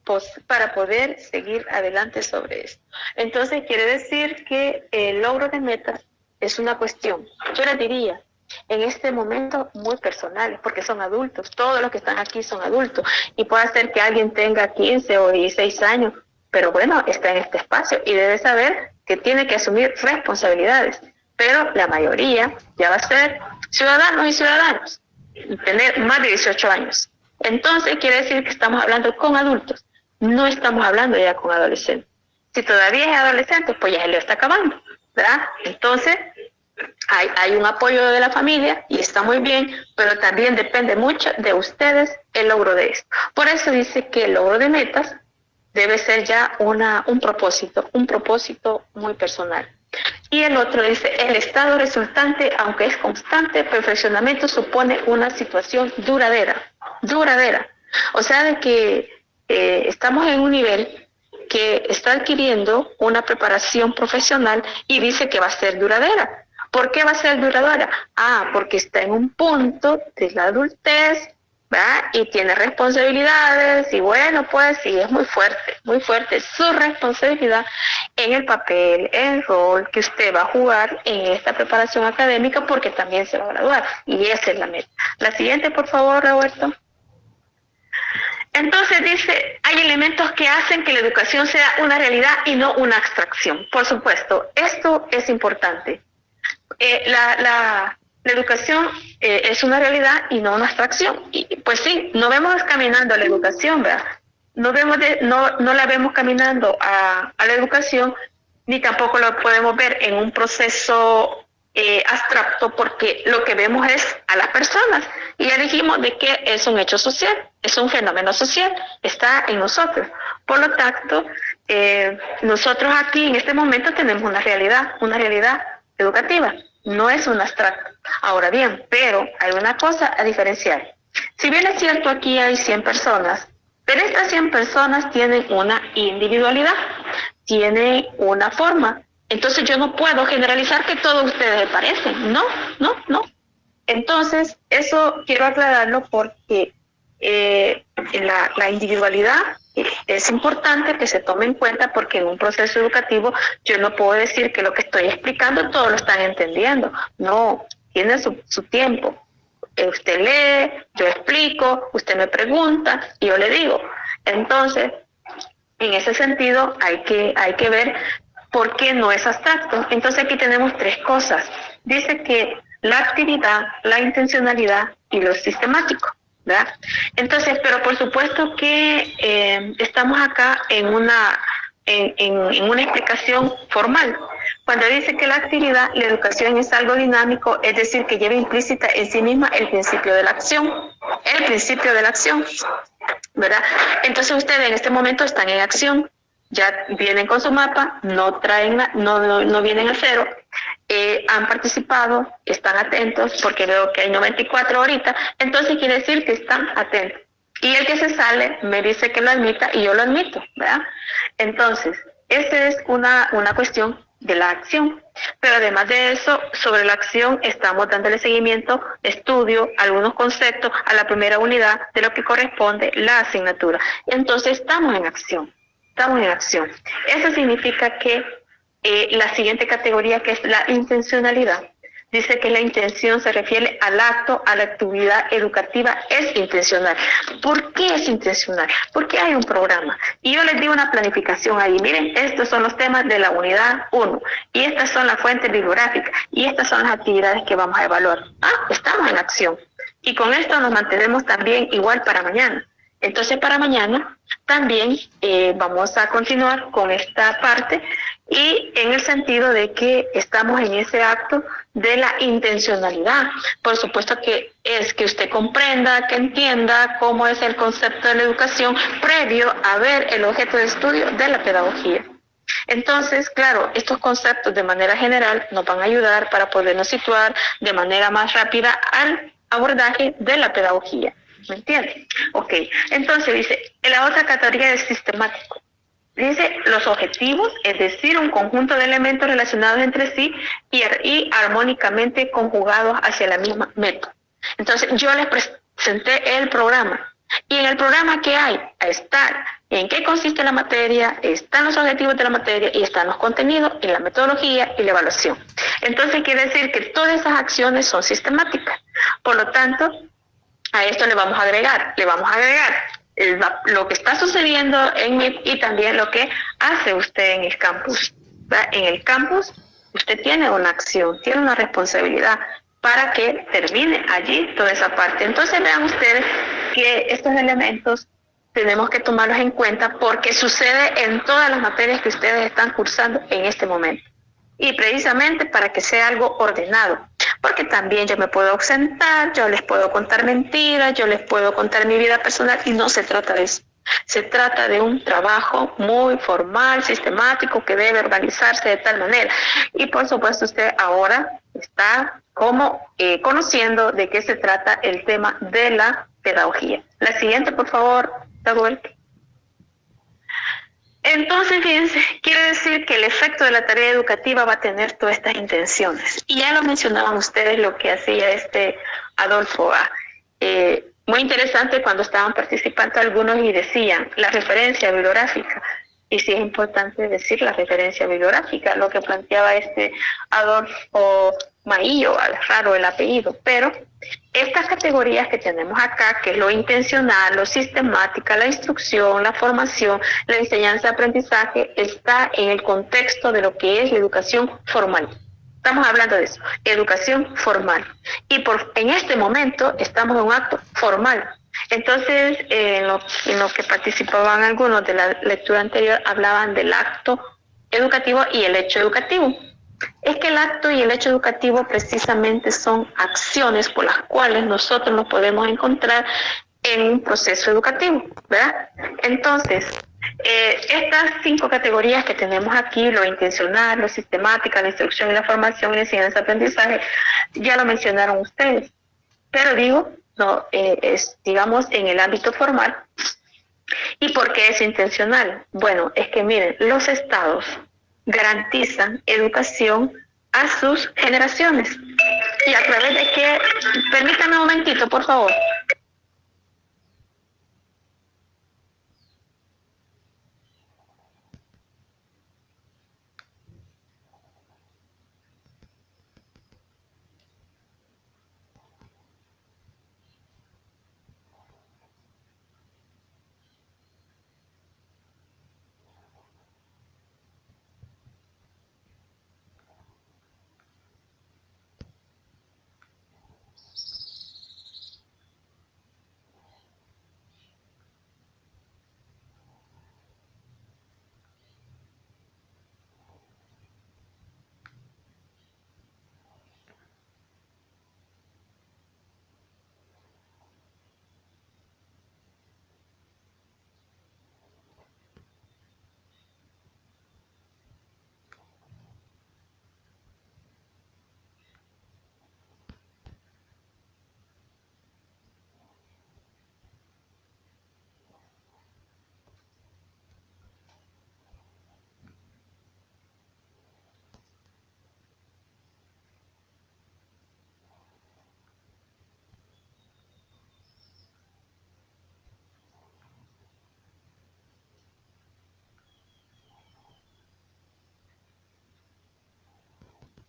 poder seguir adelante sobre esto. Entonces quiere decir que el logro de metas es una cuestión, yo les diría, en este momento muy personales, porque son adultos, todos los que están aquí son adultos, y puede ser que alguien tenga 15 o 16 años, pero bueno, está en este espacio y debe saber que tiene que asumir responsabilidades, pero la mayoría ya va a ser ciudadanos y ciudadanas, y tener más de 18 años. Entonces quiere decir que estamos hablando con adultos, no estamos hablando ya con adolescentes. Si todavía es adolescente, pues ya se le está acabando, ¿verdad? Entonces hay un apoyo de la familia y está muy bien, pero también depende mucho de ustedes el logro de esto. Por eso dice que el logro de metas debe ser ya un propósito muy personal. Y el otro dice, el estado resultante, aunque es constante, perfeccionamiento supone una situación duradera. O sea, de que estamos en un nivel que está adquiriendo una preparación profesional y dice que va a ser duradera. ¿Por qué va a ser duradera? Porque está en un punto de la adultez, ¿verdad? Y tiene responsabilidades, y bueno, pues sí, es muy fuerte su responsabilidad en el papel, en el rol que usted va a jugar en esta preparación académica, porque también se va a graduar, y esa es la meta. La siguiente, por favor, Roberto. Entonces dice, hay elementos que hacen que la educación sea una realidad y no una abstracción. Por supuesto, esto es importante. La educación es una realidad y no una abstracción. Y pues sí, no vemos caminando a la educación, ¿verdad? No la vemos caminando a la educación, ni tampoco lo podemos ver en un proceso abstracto, porque lo que vemos es a las personas. Y ya dijimos de que es un hecho social, es un fenómeno social, está en nosotros. Por lo tanto, nosotros aquí en este momento tenemos una realidad educativa. No es un abstracto. Ahora bien, pero hay una cosa a diferenciar. Si bien es cierto, aquí hay 100 personas, pero estas 100 personas tienen una individualidad, tienen una forma. Entonces yo no puedo generalizar que todos ustedes se parecen. No. Entonces, eso quiero aclararlo porque la individualidad es importante que se tome en cuenta, porque en un proceso educativo yo no puedo decir que lo que estoy explicando todos lo están entendiendo. No, tiene su tiempo. Usted lee, yo explico, usted me pregunta y yo le digo. Entonces, en ese sentido hay que ver por qué no es abstracto. Entonces aquí tenemos 3 cosas. Dice que la actividad, la intencionalidad y lo sistemático, ¿verdad? Entonces, pero por supuesto que estamos acá en una explicación formal. Cuando dice que la actividad, la educación es algo dinámico, es decir, que lleva implícita en sí misma el principio de la acción, ¿verdad? Entonces ustedes en este momento están en acción, ya vienen con su mapa, no vienen a cero, han participado, están atentos, porque veo que hay 94 ahorita, entonces quiere decir que están atentos. Y el que se sale me dice que lo admita y yo lo admito, ¿verdad? Entonces, esa es una cuestión de la acción. Pero además de eso, sobre la acción estamos dándole seguimiento, estudio, algunos conceptos a la primera unidad de lo que corresponde la asignatura. Entonces estamos en acción. Eso significa que la siguiente categoría, que es la intencionalidad, dice que la intención se refiere al acto, a la actividad educativa, es intencional. ¿Por qué es intencional? Porque hay un programa. Y yo les di una planificación ahí. Miren, estos son los temas de la unidad 1. Y estas son las fuentes bibliográficas. Y estas son las actividades que vamos a evaluar. Estamos en acción. Y con esto nos mantenemos también igual para mañana. Entonces, para mañana también vamos a continuar con esta parte, y en el sentido de que estamos en ese acto de la intencionalidad. Por supuesto que es que usted comprenda, que entienda cómo es el concepto de la educación previo a ver el objeto de estudio de la pedagogía. Entonces, claro, estos conceptos de manera general nos van a ayudar para podernos situar de manera más rápida al abordaje de la pedagogía. ¿Me entiende? Ok, entonces dice, la otra categoría es sistemático. Dice los objetivos, es decir, un conjunto de elementos relacionados entre sí y armónicamente conjugados hacia la misma meta. Entonces yo les presenté el programa. Y en el programa que hay, está en qué consiste la materia, están los objetivos de la materia y están los contenidos y la metodología y la evaluación. Entonces quiere decir que todas esas acciones son sistemáticas. Por lo tanto, a esto le vamos a agregar lo que está sucediendo en MIP y también lo que hace usted en el campus. ¿Verdad? En el campus usted tiene una acción, tiene una responsabilidad para que termine allí toda esa parte. Entonces vean ustedes que estos elementos tenemos que tomarlos en cuenta porque sucede en todas las materias que ustedes están cursando en este momento. Y precisamente para que sea algo ordenado, porque también yo me puedo ausentar, yo les puedo contar mentiras, yo les puedo contar mi vida personal y no se trata de eso. Se trata de un trabajo muy formal, sistemático, que debe organizarse de tal manera. Y por supuesto usted ahora está conociendo de qué se trata el tema de la pedagogía. La siguiente, por favor, Samuel. Entonces, fíjense, quiere decir que el efecto de la tarea educativa va a tener todas estas intenciones. Y ya lo mencionaban ustedes lo que hacía Adolfo. Muy interesante cuando estaban participando algunos y decían la referencia bibliográfica. Y sí es importante decir la referencia bibliográfica, lo que planteaba Adolfo Maillo, raro el apellido, pero estas categorías que tenemos acá, que es lo intencional, lo sistemática, la instrucción, la formación, la enseñanza-aprendizaje, está en el contexto de lo que es la educación formal. Estamos hablando de eso, educación formal. Y en este momento estamos en un acto formal. Entonces, en lo que participaban algunos de la lectura anterior, hablaban del acto educativo y el hecho educativo. Es que el acto y el hecho educativo precisamente son acciones por las cuales nosotros nos podemos encontrar en un proceso educativo, ¿verdad? Entonces, estas 5 categorías que tenemos aquí, lo intencional, lo sistemática, la instrucción y la formación y la enseñanza-aprendizaje, ya lo mencionaron ustedes, pero digo, no, digamos en el ámbito formal. ¿Y por qué es intencional? Bueno, es que miren, los estados garantizan educación a sus generaciones. ¿Y a través de qué? Permítanme un momentito, por favor.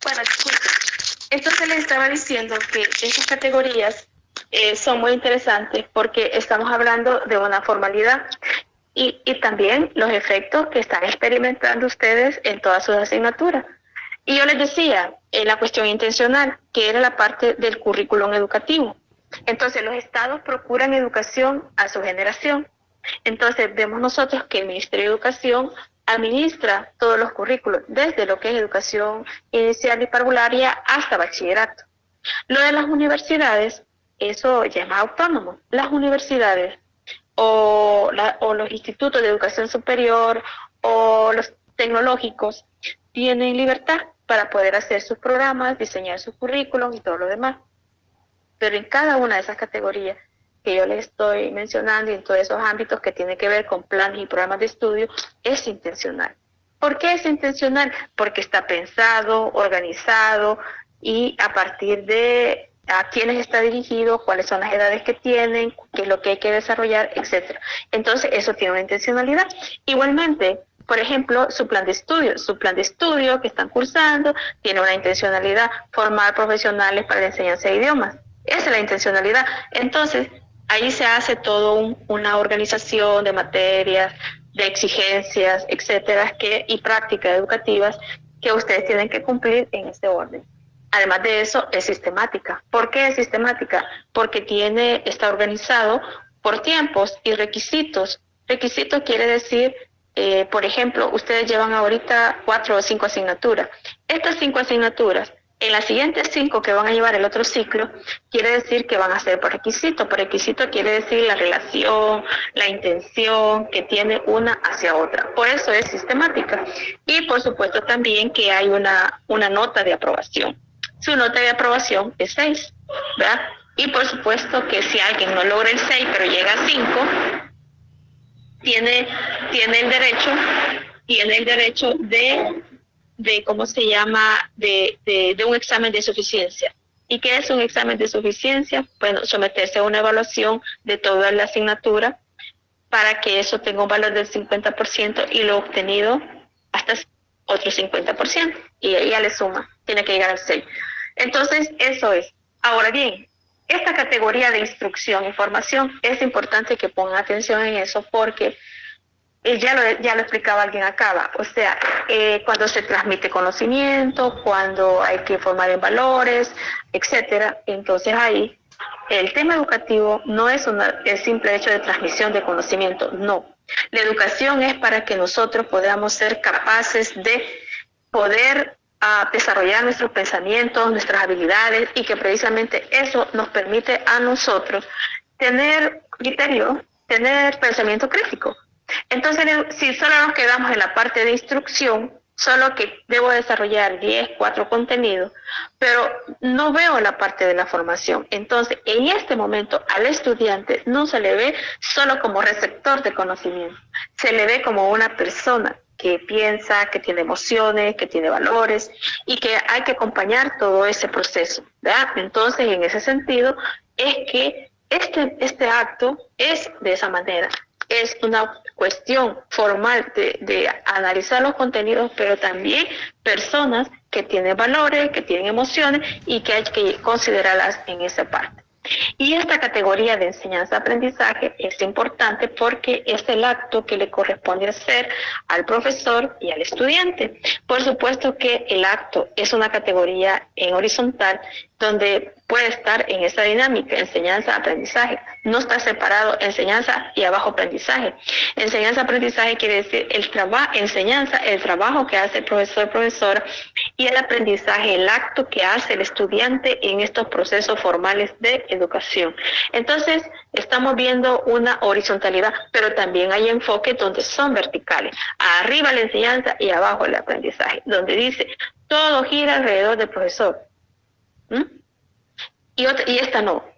Bueno, entonces les estaba diciendo que esas categorías son muy interesantes porque estamos hablando de una formalidad y también los efectos que están experimentando ustedes en todas sus asignaturas. Y yo les decía, la cuestión intencional, que era la parte del currículum educativo. Entonces los estados procuran educación a su generación. Entonces vemos nosotros que el Ministerio de Educación administra todos los currículos, desde lo que es educación inicial y parvularia hasta bachillerato. Lo de las universidades, eso ya es más autónomo. Las universidades o los institutos de educación superior o los tecnológicos tienen libertad para poder hacer sus programas, diseñar sus currículos y todo lo demás. Pero en cada una de esas categorías que yo les estoy mencionando y en todos esos ámbitos que tienen que ver con planes y programas de estudio, es intencional. ¿Por qué es intencional? Porque está pensado, organizado y a partir de a quiénes está dirigido, cuáles son las edades que tienen, qué es lo que hay que desarrollar, etcétera. Entonces, eso tiene una intencionalidad. Igualmente, por ejemplo, su plan de estudio que están cursando, tiene una intencionalidad, formar profesionales para la enseñanza de idiomas. Esa es la intencionalidad. Entonces, ahí se hace todo una organización de materias, de exigencias, etcétera, y prácticas educativas que ustedes tienen que cumplir en este orden. Además de eso, es sistemática. ¿Por qué es sistemática? Porque está organizado por tiempos y requisitos. Requisito quiere decir, por ejemplo, ustedes llevan ahorita 4 o 5 asignaturas. Estas 5 asignaturas, en las siguientes 5 que van a llevar el otro ciclo, quiere decir que van a ser por requisito. Por requisito quiere decir la relación, la intención que tiene una hacia otra. Por eso es sistemática. Y por supuesto también que hay una nota de aprobación. Su nota de aprobación es 6, ¿verdad? Y por supuesto que si alguien no logra el 6 pero llega a 5, tiene el derecho de ¿cómo se llama? De un examen de suficiencia. ¿Y qué es un examen de suficiencia? Bueno, someterse a una evaluación de toda la asignatura para que eso tenga un valor del 50% y lo obtenido hasta otro 50%. Y ella le suma, tiene que llegar al 6. Entonces, eso es. Ahora bien, esta categoría de instrucción y formación es importante que pongan atención en eso porque ya lo explicaba alguien acá, o sea, cuando se transmite conocimiento, cuando hay que formar en valores, etcétera, entonces ahí el tema educativo no es el simple hecho de transmisión de conocimiento, no. La educación es para que nosotros podamos ser capaces de poder desarrollar nuestros pensamientos, nuestras habilidades y que precisamente eso nos permite a nosotros tener criterio, tener pensamiento crítico. Entonces, si solo nos quedamos en la parte de instrucción, solo que debo desarrollar 4 contenidos, pero no veo la parte de la formación. Entonces, en este momento, al estudiante no se le ve solo como receptor de conocimiento, se le ve como una persona que piensa, que tiene emociones, que tiene valores y que hay que acompañar todo ese proceso, ¿verdad? Entonces, en ese sentido, es que este acto es de esa manera. Es una cuestión formal de analizar los contenidos, pero también personas que tienen valores, que tienen emociones y que hay que considerarlas en esa parte. Y esta categoría de enseñanza-aprendizaje es importante porque es el acto que le corresponde hacer al profesor y al estudiante. Por supuesto que el acto es una categoría en horizontal donde puede estar en esa dinámica, enseñanza-aprendizaje. No está separado enseñanza y abajo aprendizaje. Enseñanza-aprendizaje quiere decir enseñanza, el trabajo que hace el profesor, profesora, y el aprendizaje, el acto que hace el estudiante en estos procesos formales de educación. Entonces, estamos viendo una horizontalidad, pero también hay enfoques donde son verticales. Arriba la enseñanza y abajo el aprendizaje, donde dice, todo gira alrededor del profesor. Y esta no.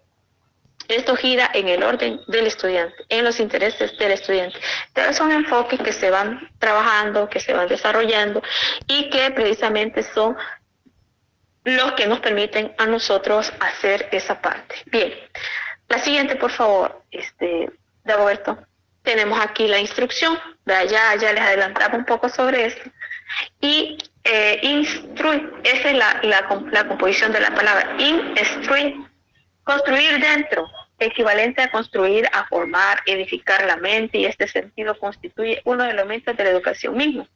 Esto gira en el orden del estudiante, en los intereses del estudiante. Entonces son enfoques que se van trabajando, que se van desarrollando y que precisamente son los que nos permiten a nosotros hacer esa parte. Bien, la siguiente, por favor, Dagoberto. Tenemos aquí la instrucción, ya les adelantaba un poco sobre esto. Y instruir, esa es la composición de la palabra, instruir, construir dentro, equivalente a construir, a formar, edificar la mente, y este sentido constituye uno de los elementos de la educación misma.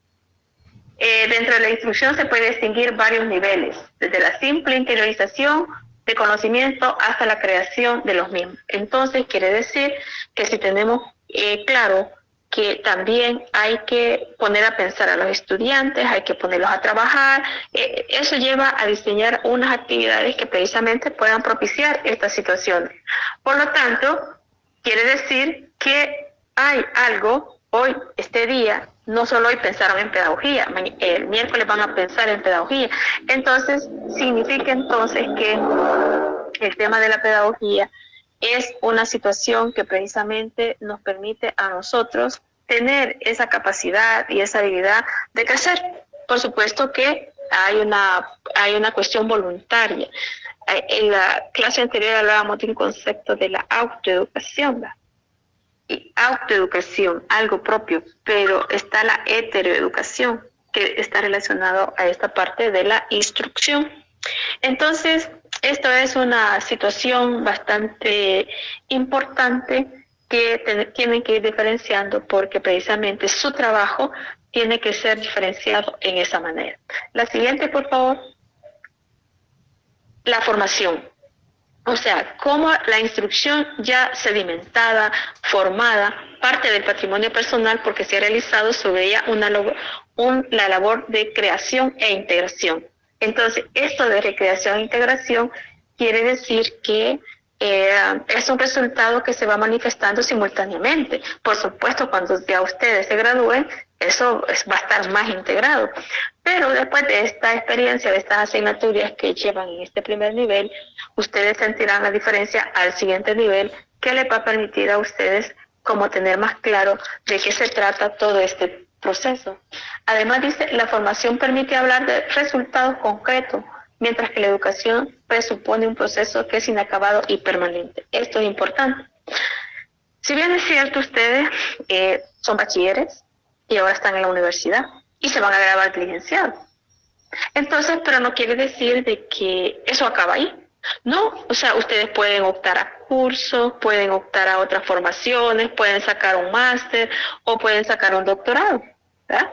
Dentro de la instrucción se puede distinguir varios niveles, desde la simple interiorización de conocimiento hasta la creación de los mismos. Entonces quiere decir que si tenemos claro que también hay que poner a pensar a los estudiantes, hay que ponerlos a trabajar, eso lleva a diseñar unas actividades que precisamente puedan propiciar estas situaciones. Por lo tanto, quiere decir que hay algo, hoy, este día, no solo hoy pensaron en pedagogía, el miércoles van a pensar en pedagogía, entonces significa entonces que el tema de la pedagogía es una situación que precisamente nos permite a nosotros tener esa capacidad y esa habilidad de crecer. Por supuesto que hay una cuestión voluntaria. En la clase anterior hablábamos de un concepto de la autoeducación, ¿verdad? Y autoeducación, algo propio, pero está la heteroeducación, que está relacionado a esta parte de la instrucción. Entonces, esto es una situación bastante importante que tienen que ir diferenciando, porque precisamente su trabajo tiene que ser diferenciado en esa manera. La siguiente, por favor. La formación. O sea, cómo la instrucción ya sedimentada, formada, parte del patrimonio personal, porque se ha realizado sobre ella la labor de creación e integración. Entonces, esto de recreación e integración quiere decir que es un resultado que se va manifestando simultáneamente. Por supuesto, cuando ya ustedes se gradúen, eso va a estar más integrado. Pero después de esta experiencia, de estas asignaturas que llevan en este primer nivel, ustedes sentirán la diferencia al siguiente nivel, que les va a permitir a ustedes como tener más claro de qué se trata todo este proceso. Además dice, la formación permite hablar de resultados concretos, mientras que la educación presupone un proceso que es inacabado y permanente. Esto es importante. Si bien es cierto, ustedes son bachilleres y ahora están en la universidad y se van a graduar de licenciado. Entonces, pero no quiere decir de que eso acaba ahí. No, o sea, ustedes pueden optar a cursos, pueden optar a otras formaciones, pueden sacar un máster o pueden sacar un doctorado, ¿verdad?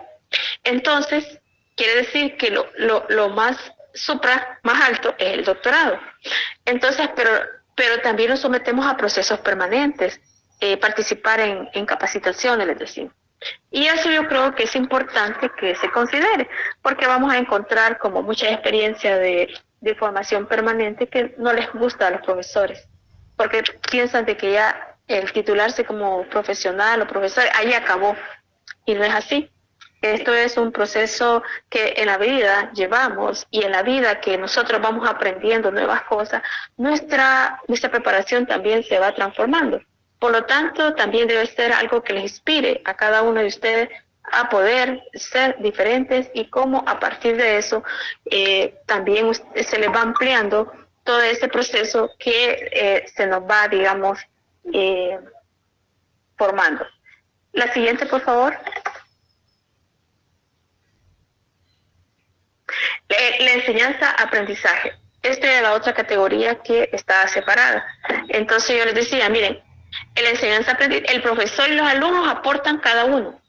Entonces, quiere decir que lo más más alto es el doctorado. Entonces, pero también nos sometemos a procesos permanentes, participar en capacitaciones, les decimos. Y eso yo creo que es importante que se considere, porque vamos a encontrar como mucha experiencia de formación permanente que no les gusta a los profesores, porque piensan de que ya el titularse como profesional o profesor, ahí acabó, y no es así. Esto es un proceso que en la vida llevamos, y en la vida que nosotros vamos aprendiendo nuevas cosas, nuestra preparación también se va transformando. Por lo tanto, también debe ser algo que les inspire a cada uno de ustedes a poder ser diferentes, y cómo a partir de eso también se les va ampliando todo ese proceso que se nos va, digamos, formando. La siguiente, por favor. La enseñanza-aprendizaje. Esta es la otra categoría que está separada. Entonces yo les decía, miren, en la enseñanza-aprendizaje, el profesor y los alumnos aportan cada uno.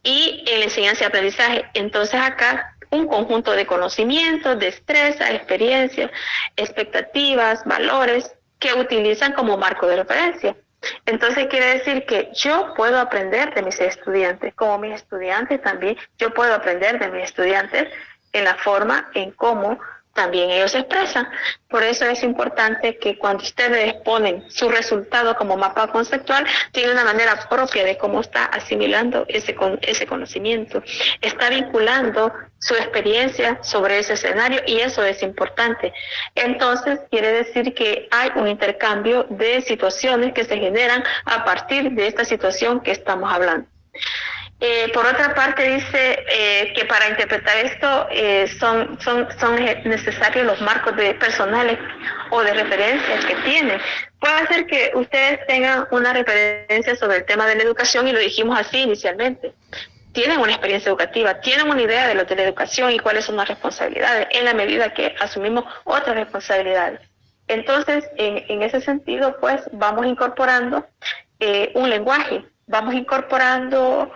Y en la enseñanza-aprendizaje, entonces acá un conjunto de conocimientos, destrezas, experiencias, expectativas, valores que utilizan como marco de referencia. Entonces quiere decir que yo puedo aprender de mis estudiantes, como mis estudiantes también, yo puedo aprender de mis estudiantes en la forma en cómo también ellos se expresan. Por eso es importante que cuando ustedes ponen su resultado como mapa conceptual, tiene una manera propia de cómo está asimilando ese conocimiento. Está vinculando su experiencia sobre ese escenario, y eso es importante. Entonces, quiere decir que hay un intercambio de situaciones que se generan a partir de esta situación que estamos hablando. Por otra parte, dice que para interpretar esto son necesarios los marcos personales o de referencias que tienen. Puede ser que ustedes tengan una referencia sobre el tema de la educación, y lo dijimos así inicialmente. Tienen una experiencia educativa, tienen una idea de lo de la educación y cuáles son las responsabilidades, en la medida que asumimos otras responsabilidades. Entonces, en ese sentido, pues vamos incorporando un lenguaje, vamos incorporando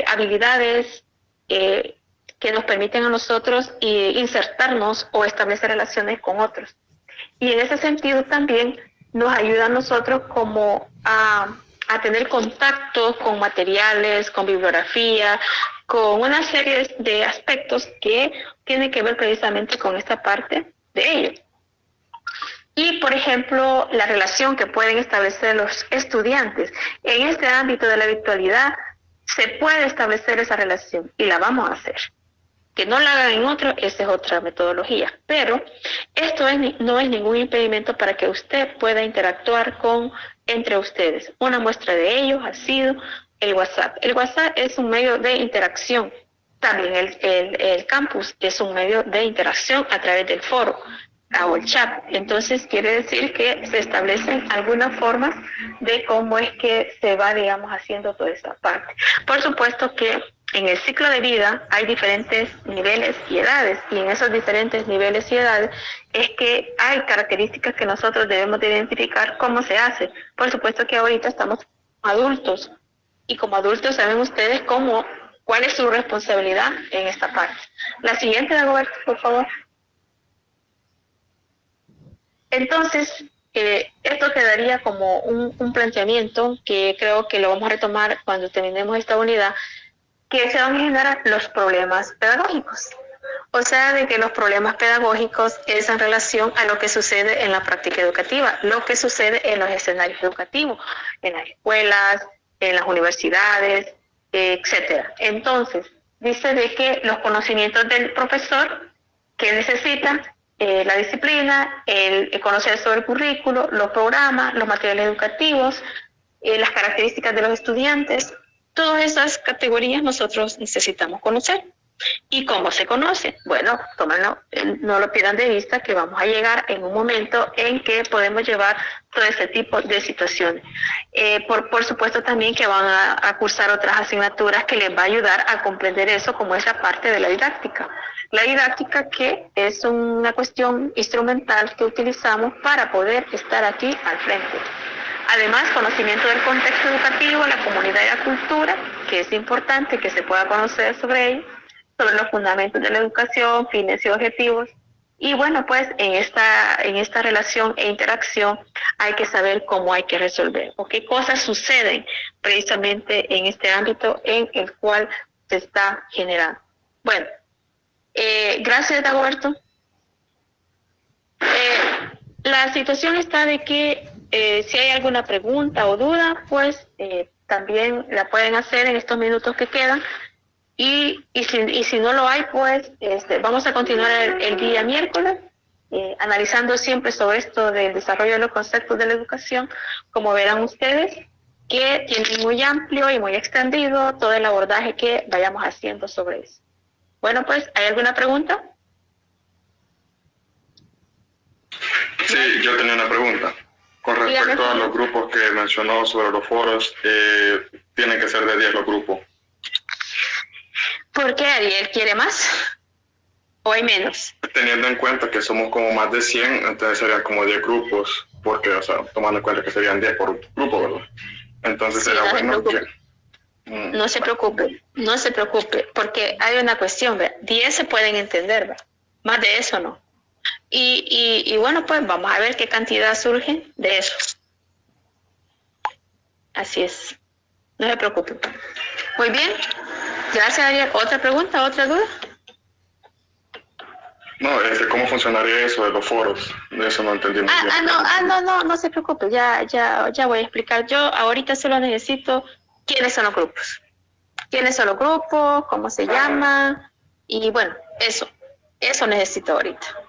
habilidades que nos permiten a nosotros insertarnos o establecer relaciones con otros. Y en ese sentido también nos ayuda a nosotros como a tener contacto con materiales, con bibliografía, con una serie de aspectos que tienen que ver precisamente con esta parte de ello. Y, por ejemplo, la relación que pueden establecer los estudiantes en este ámbito de la virtualidad, se puede establecer esa relación y la vamos a hacer. Que no la hagan en otro, esa es otra metodología. Pero esto no es ningún impedimento para que usted pueda interactuar entre ustedes. Una muestra de ello ha sido el WhatsApp. El WhatsApp es un medio de interacción también el campus es un medio de interacción a través del foro o el chat. Entonces quiere decir que se establecen algunas formas de cómo es que se va, digamos, haciendo toda esa parte. Por supuesto que en el ciclo de vida hay diferentes niveles y edades, y en esos diferentes niveles y edades es que hay características que nosotros debemos de identificar cómo se hace. Por supuesto que ahorita estamos adultos, y como adultos saben ustedes cuál es su responsabilidad en esta parte. La siguiente, Dagoberto, por favor. Entonces, esto quedaría como un planteamiento que creo que lo vamos a retomar cuando terminemos esta unidad, que se van a generar los problemas pedagógicos. O sea, de que los problemas pedagógicos es en relación a lo que sucede en la práctica educativa, lo que sucede en los escenarios educativos, en las escuelas, en las universidades, etcétera. Entonces, dice de que los conocimientos del profesor que necesita, la disciplina, el conocer sobre el currículo, los programas, los materiales educativos, las características de los estudiantes, todas esas categorías nosotros necesitamos conocer. ¿Y cómo se conoce? Bueno, tómenlo, no lo pierdan de vista, que vamos a llegar en un momento en que podemos llevar todo este tipo de situaciones. Por supuesto también que van a cursar otras asignaturas que les va a ayudar a comprender eso, como es la parte de la didáctica. La didáctica, que es una cuestión instrumental que utilizamos para poder estar aquí al frente. Además, conocimiento del contexto educativo, la comunidad y la cultura, que es importante que se pueda conocer sobre ello, sobre los fundamentos de la educación, fines y objetivos. Y bueno, pues en esta relación e interacción hay que saber cómo hay que resolver o qué cosas suceden precisamente en este ámbito en el cual se está generando. Bueno, gracias, Dagoberto. La situación está de que si hay alguna pregunta o duda, pues también la pueden hacer en estos minutos que quedan. Y si no lo hay, pues vamos a continuar el día miércoles, analizando siempre sobre esto del desarrollo de los conceptos de la educación, como verán ustedes, que tiene muy amplio y muy extendido todo el abordaje que vayamos haciendo sobre eso. Bueno, pues, ¿hay alguna pregunta? Sí, yo tenía una pregunta. Con respecto a los grupos que mencionó sobre los foros, tienen que ser de 10 los grupos. ¿Por qué Ariel quiere más? ¿O hay menos? Teniendo en cuenta que somos como más de 100, entonces serían como 10 grupos, porque, o sea, tomando en cuenta que serían 10 por grupo, ¿verdad? Entonces sí, sería bueno que... No se preocupe, porque hay una cuestión, ¿verdad? 10 se pueden entender, ¿verdad? Más de eso no. Y bueno, pues vamos a ver qué cantidad surge de eso. Así es. No se preocupe. Muy bien. Gracias, Ariel. ¿Otra pregunta? ¿Otra duda? No, ¿cómo funcionaría eso de los foros? De eso no entendí muy bien. No se preocupe. Ya voy a explicar. Yo ahorita solo necesito quiénes son los grupos. ¿Quiénes son los grupos? ¿Cómo se llama? Y bueno, eso necesito ahorita.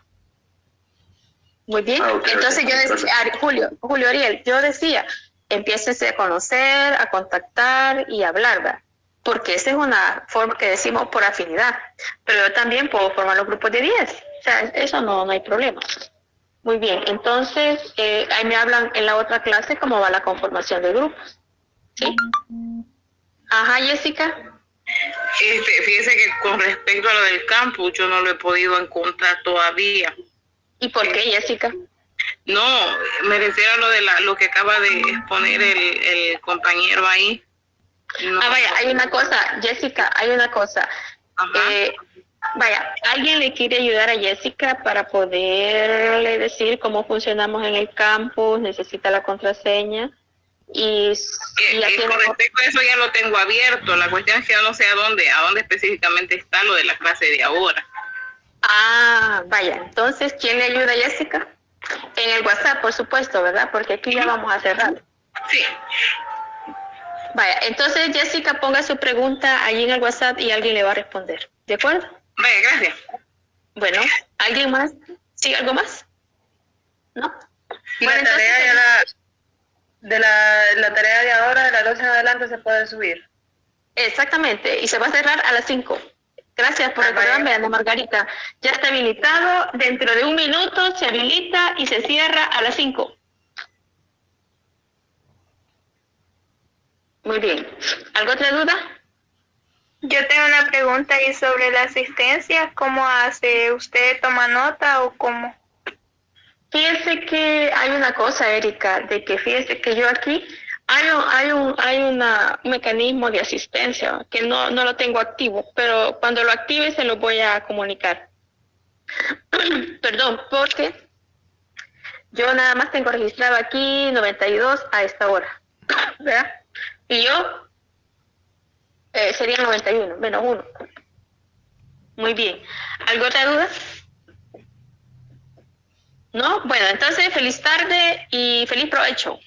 Muy bien. Okay, entonces yo decía, Julio Ariel, yo decía, empiécese a conocer, a contactar y a hablar, ¿verdad? Porque esa es una forma que decimos por afinidad, pero yo también puedo formar los grupos de 10, o sea, eso no hay problema. Muy bien, entonces ahí me hablan en la otra clase cómo va la conformación de grupos, ¿sí? Ajá, Jessica. Fíjese que con respecto a lo del campus, yo no lo he podido encontrar todavía. ¿Y por qué, Jessica? No, me refiero a lo que acaba de exponer el compañero ahí. No. Vaya, hay una cosa, Jessica, vaya, ¿alguien le quiere ayudar a Jessica para poderle decir cómo funcionamos en el campus? Necesita la contraseña. Y con respecto a eso ya lo tengo abierto. La cuestión es que yo no sé a dónde específicamente está lo de la clase de ahora. Vaya, entonces, ¿quién le ayuda a Jessica? En el WhatsApp, por supuesto, ¿verdad? Porque aquí ya vamos a cerrar. Sí. Vaya, entonces Jessica ponga su pregunta allí en el WhatsApp y alguien le va a responder. ¿De acuerdo? Vaya, gracias. Bueno, ¿alguien más? ¿Sí, algo más? ¿No? Y bueno, la tarea entonces, la tarea de ahora, de las 12 en adelante, se puede subir. Exactamente, y se va a cerrar a las 5. Gracias por recordarme, Ana Margarita. Ya está habilitado. Dentro de 1 minuto se habilita y se cierra a las 5. Muy bien. ¿Algo otra duda? Yo tengo una pregunta ahí sobre la asistencia. ¿Cómo hace? ¿Usted toma nota o cómo? Fíjese que hay una cosa, Erika, de que fíjese que yo aquí hay un mecanismo de asistencia que no lo tengo activo, pero cuando lo active se lo voy a comunicar. Perdón, porque yo nada más tengo registrado aquí 92 a esta hora, ¿verdad? Y yo sería 91, menos 1. Muy bien. ¿Algo otra duda? ¿No? Bueno, entonces feliz tarde y feliz provecho.